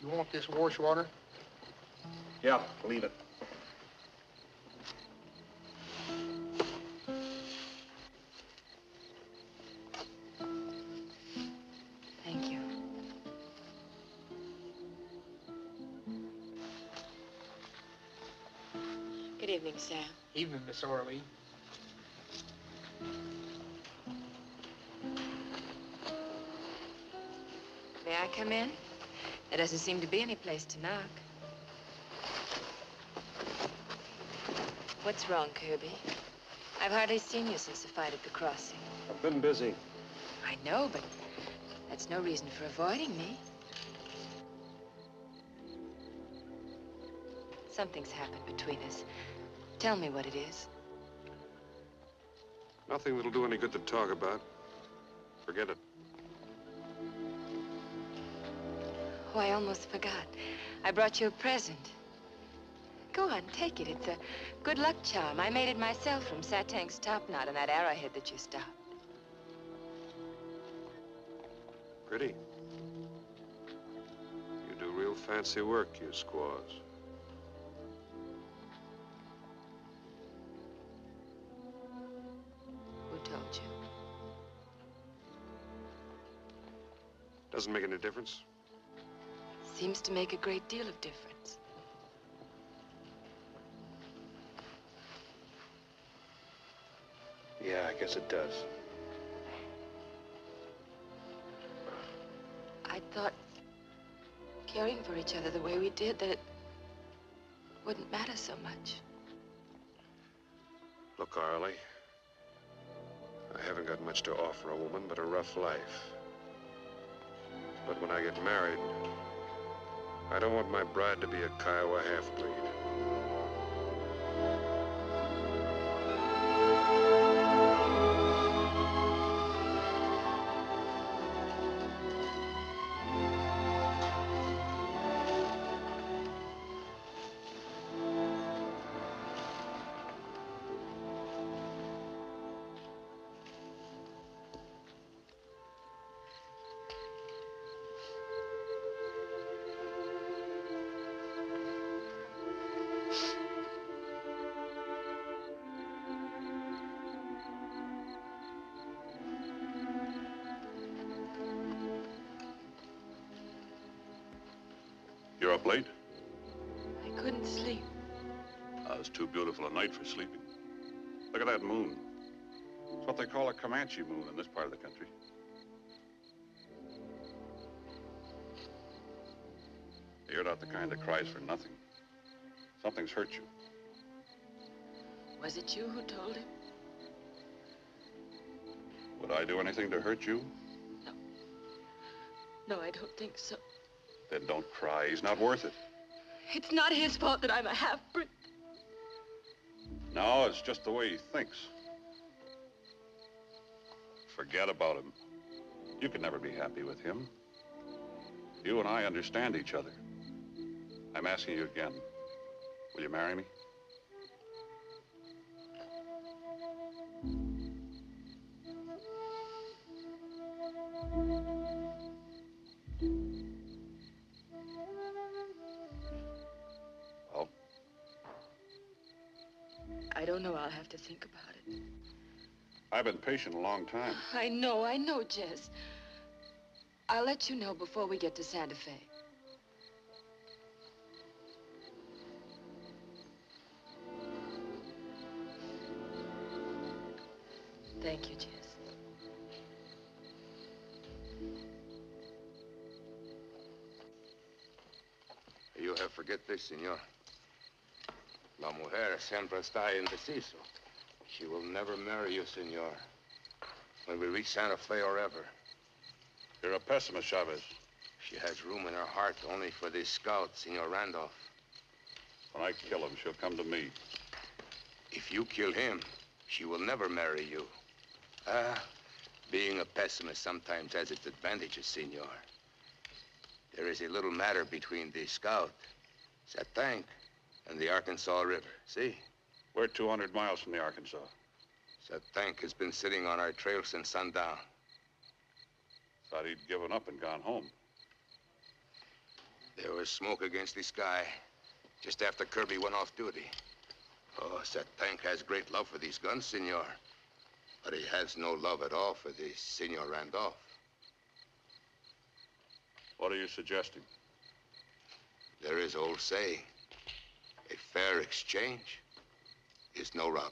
You want this wash water? Yeah, leave it. Thank you. Good evening, Sam. Evening, Miss Orlean. May I come in? There doesn't seem to be any place to knock. What's wrong, Kirby? I've hardly seen you since the fight at the crossing. I've been busy. I know, but that's no reason for avoiding me. Something's happened between us. Tell me what it is. Nothing that'll do any good to talk about. Forget it. Oh, I almost forgot. I brought you a present. Go on, take it. It's a good luck charm. I made it myself from Satank's topknot and that arrowhead that you stopped. Pretty. You do real fancy work, you squaws. Who told you? Doesn't make any difference. Seems to make a great deal of difference. Yeah, I guess it does. I thought caring for each other the way we did, that it wouldn't matter so much. Look, Arlie, I haven't got much to offer a woman but a rough life. But when I get married, I don't want my bride to be a Kiowa half-breed. You're up late? I couldn't sleep. It's too beautiful a night for sleeping. Look at that moon. It's what they call a Comanche moon in this part of the country. You're not the kind that cries for nothing. Something's hurt you. Was it you who told him? Would I do anything to hurt you? No, I don't think so. Then don't cry. He's not worth it. It's not his fault that I'm a half-breed. No, it's just the way he thinks. Forget about him. You can never be happy with him. You and I understand each other. I'm asking you again. Will you marry me? Well? I don't know. I'll have to think about it. I've been patient a long time. I know, Jess. I'll let you know before we get to Santa Fe. Thank you, Jess. You have forget this, senor. La mujer siempre está indeciso. She will never marry you, senor. When we reach Santa Fe or ever. You're a pessimist, Chavez. She has room in her heart only for this scout, Senor Randolph. When I kill him, she'll come to me. If you kill him, she will never marry you. Being a pessimist sometimes has its advantages, senor. There is a little matter between the scout, Satank, and the Arkansas River. See? We're 200 miles from the Arkansas. Satank has been sitting on our trail since sundown. Thought he'd given up and gone home. There was smoke against the sky just after Kirby went off duty. Oh, Satank has great love for these guns, senor. But he has no love at all for the Senor Randolph. What are you suggesting? There is old saying, a fair exchange is no robbery.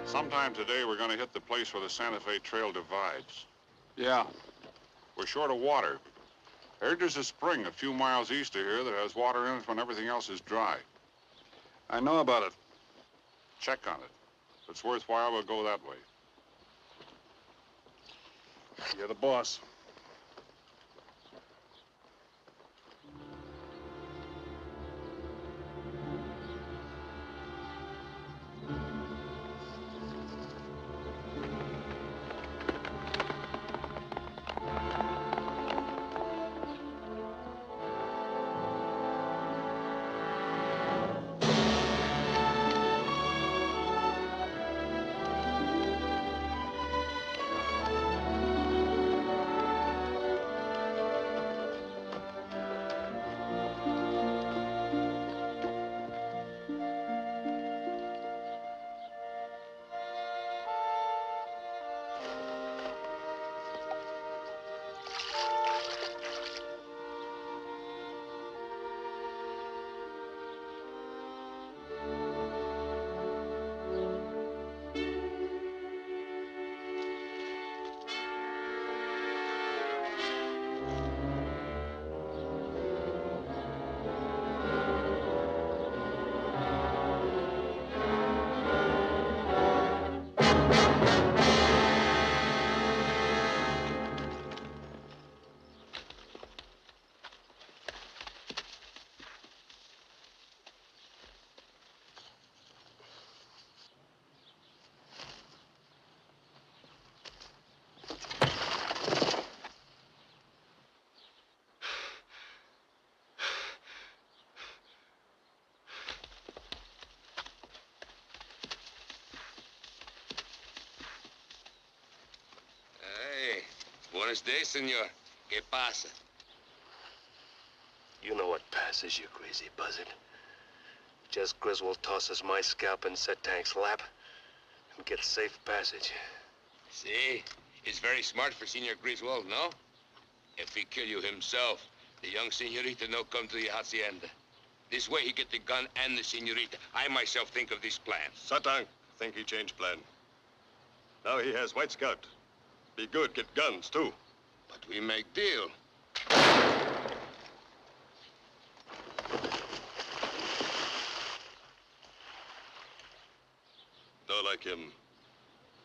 Sometime today, we're going to hit the place where the Santa Fe Trail divides. Yeah. We're short of water. I heard there's a spring a few miles east of here that has water in it when everything else is dry. I know about it. Check on it. If it's worthwhile, we'll go that way. You're the boss. Buenos dias, senor. ¿Qué pasa? You know what passes, you crazy buzzard. Jess Griswold tosses my scalp in Satank's lap and gets safe passage. See? It's very smart for Senor Griswold, no? If he kill you himself, the young senorita no come to the hacienda. This way he get the gun and the senorita. I myself think of this plan. Satank think he changed plan. Now he has White Scout. Be good, get guns, too. But we make deal. Don't like him.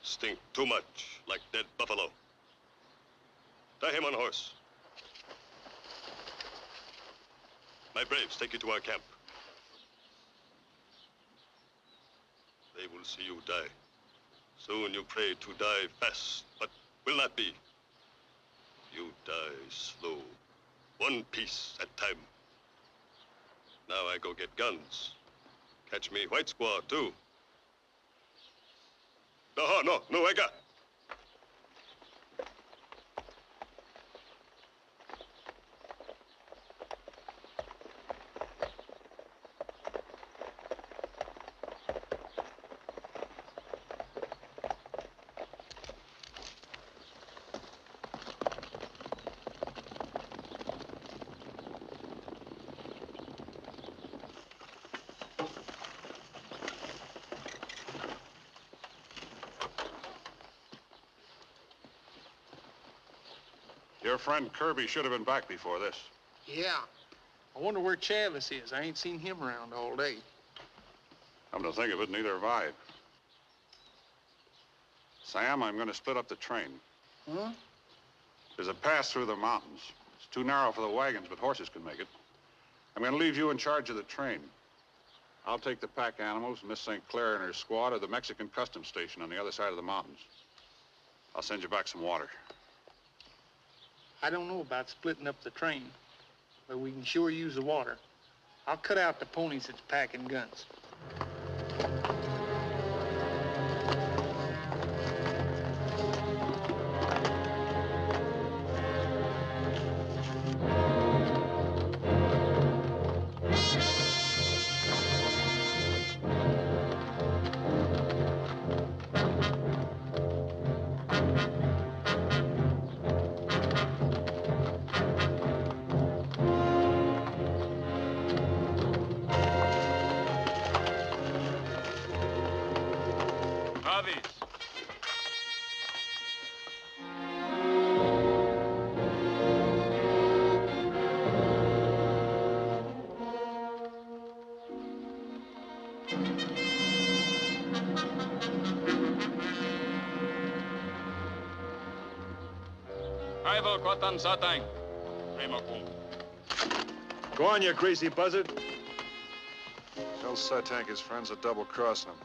Stink too much, like dead buffalo. Tie him on horse. My braves take you to our camp. They will see you die. Soon you pray to die fast, but will not be. You die slow, one piece at time. Now I go get guns. Catch me white squaw, too. No, I got. Your friend Kirby should have been back before this. Yeah. I wonder where Chavis is. I ain't seen him around all day. Come to think of it, neither have I. Sam, I'm going to split up the train. Huh? There's a pass through the mountains. It's too narrow for the wagons, but horses can make it. I'm going to leave you in charge of the train. I'll take the pack animals, Miss St. Clair and her squad, to the Mexican customs station on the other side of the mountains. I'll send you back some water. I don't know about splitting up the train, but we can sure use the water. I'll cut out the ponies that's packing guns. Satank. Go on, you greasy buzzard. Tell Satank his friends are double-crossing him.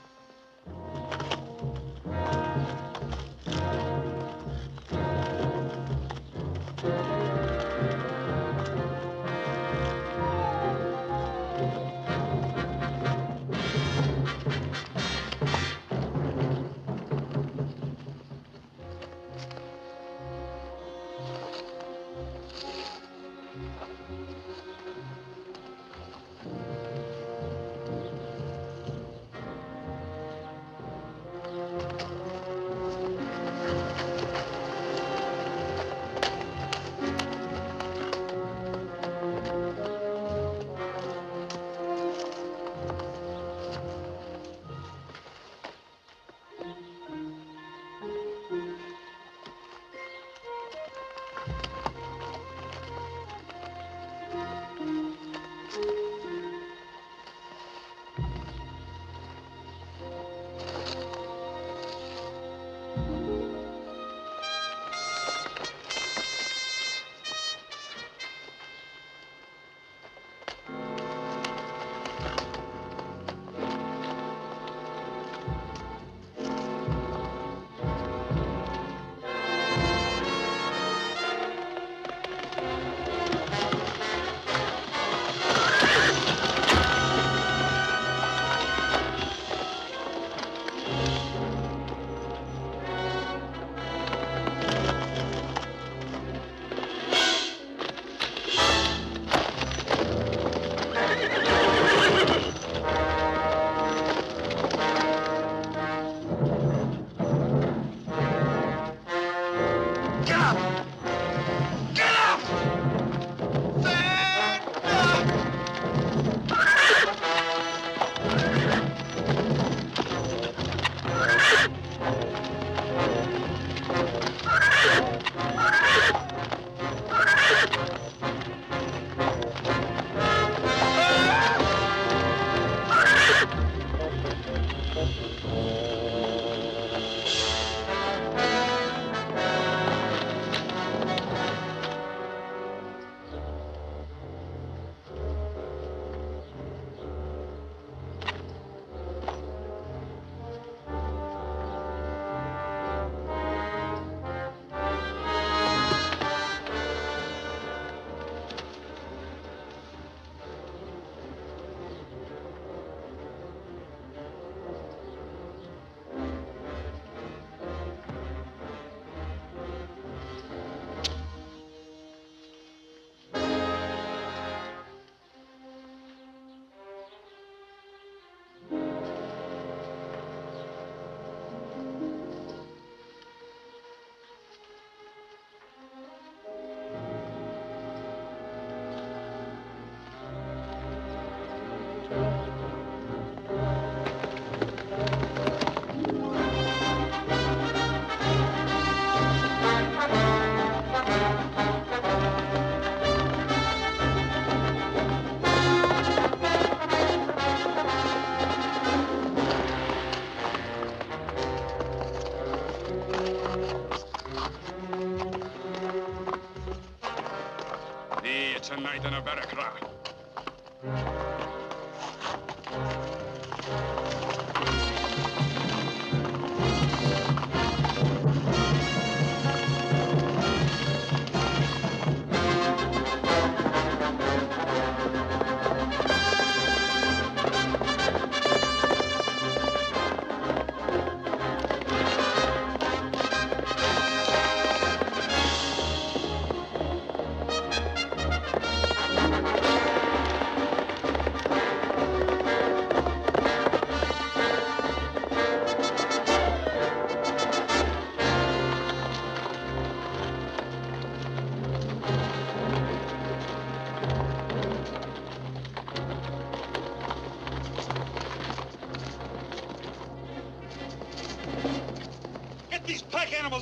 night in a barrack.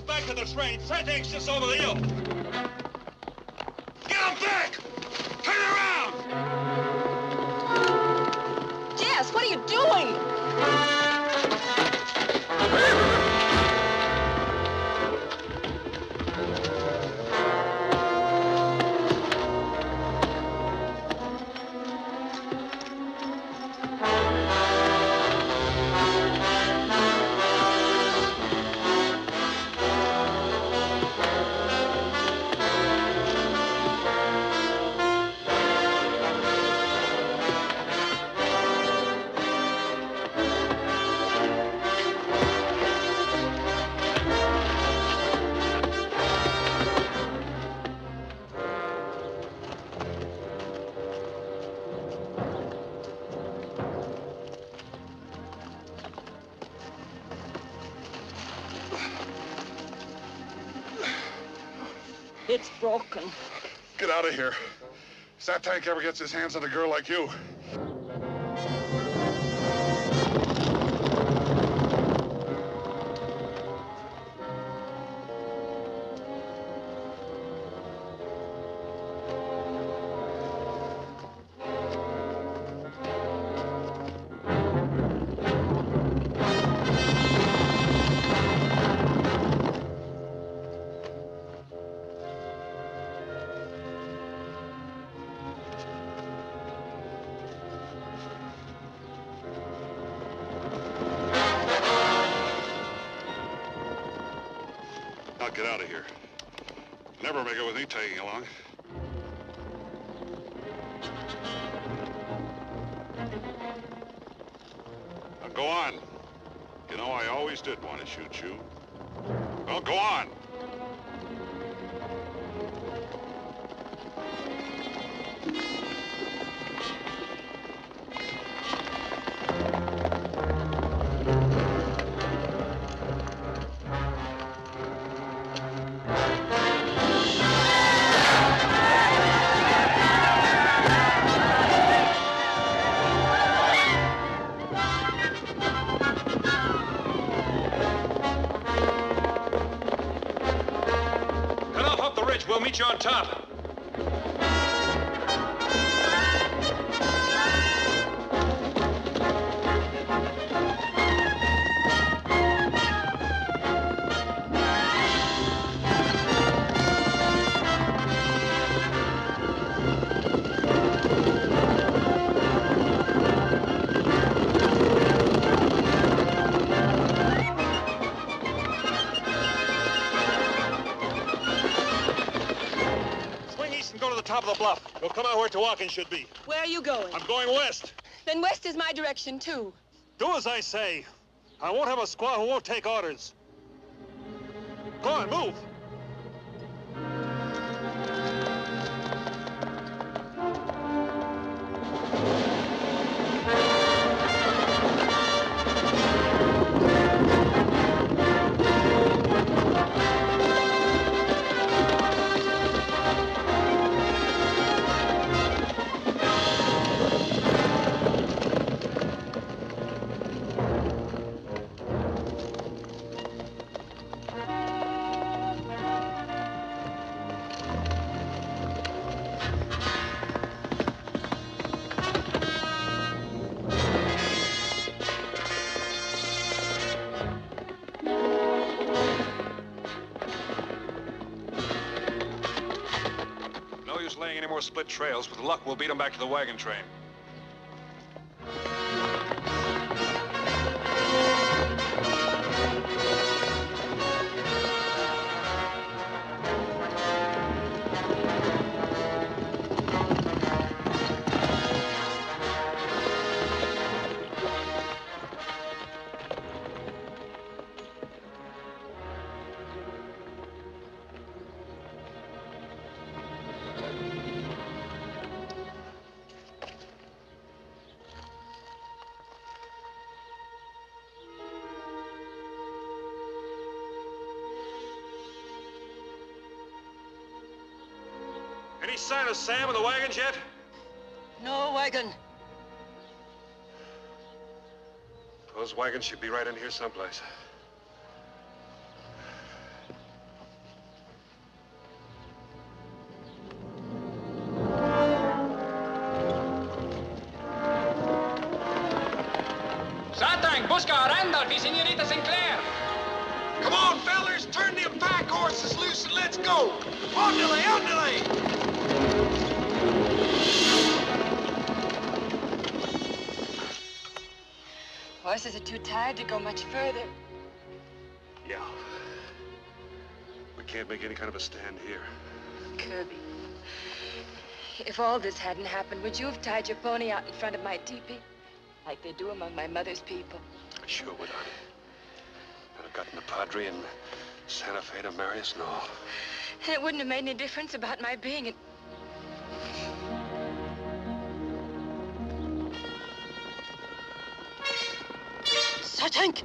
Back to the train. Satank's just over the hill. Get him back! Turn around! Jess, what are you doing? It's broken. Get out of here. If Satank ever gets his hands on a girl like you. Now get out of here. Never make it with me tagging along. Now go on. You know, I always did want to shoot you. Well, go on. We'll meet you on top. Top of the bluff. You'll come out where Tawakin should be. Where are you going? I'm going west. Then west is my direction, too. Do as I say. I won't have a squaw who won't take orders. Go on, move. more split trails. With luck, we'll beat them back to the wagon train. Any sign of Sam in the wagons yet? No wagon. Those wagons should be right in here someplace. Satank, busca a Randolph y Señorita Sinclair. Come on, fellers, turn them pack horses loose and let's go. Ondale, ondale. Horses are too tired to go much further. Yeah. We can't make any kind of a stand here. Kirby, if all this hadn't happened, would you have tied your pony out in front of my teepee? Like they do among my mother's people? I sure would, honey. I'd have gotten the Padre and Santa Fe to marry us, no. And it wouldn't have made any difference about my being in... Satank!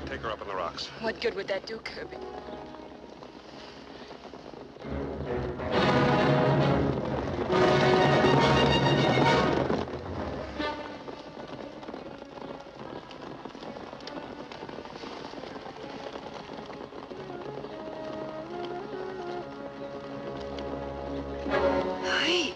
Take her up on the rocks. What good would that do, Kirby? Hey!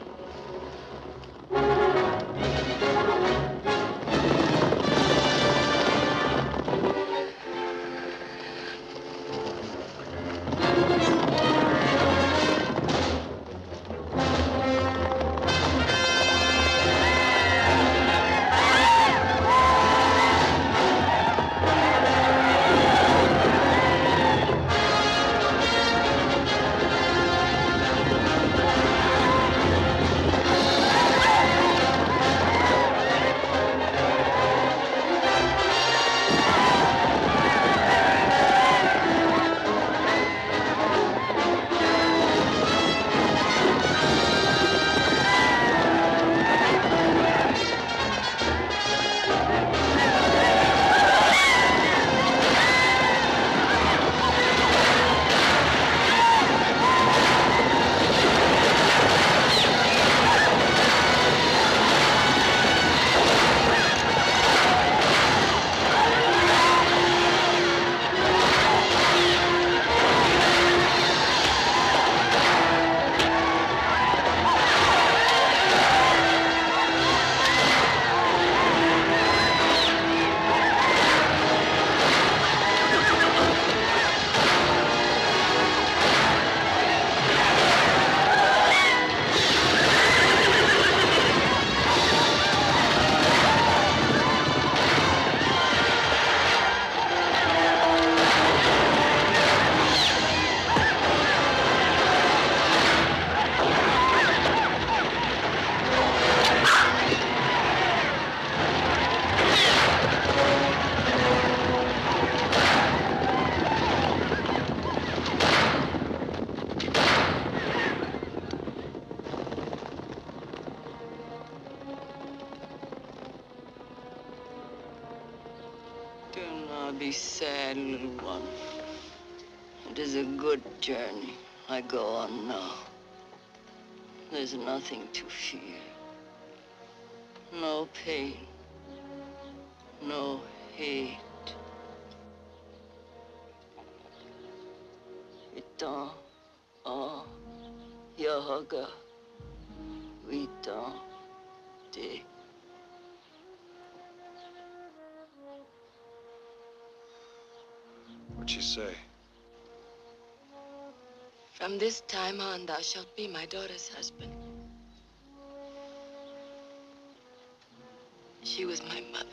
Do not be sad, little one. It is a good journey I go on now. There's nothing to fear. No pain. No hate. Itan a yaga. Itan de What'd she say? From this time on, thou shalt be my daughter's husband. She was my mother.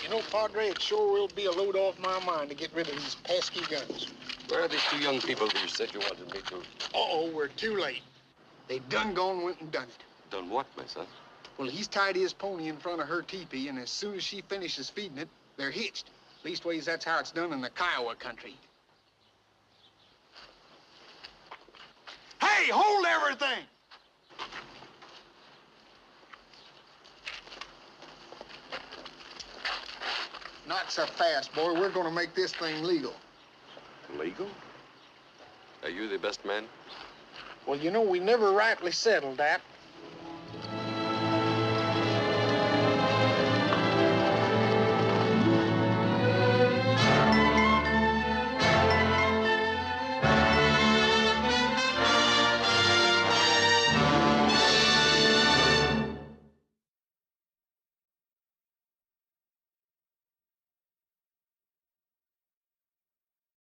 You know, Padre, it sure will be a load off my mind to get rid of these pesky guns. Where are these two young people that you said you wanted me to? Uh-oh, we're too late. They done went and done it. Done what, my son? Well, he's tied his pony in front of her teepee, and as soon as she finishes feeding it, they're hitched. Leastways, that's how it's done in the Kiowa country. Hey, hold everything! Not so fast, boy. We're gonna make this thing legal. Legal? Are you the best man? Well, you know, we never rightly settled that.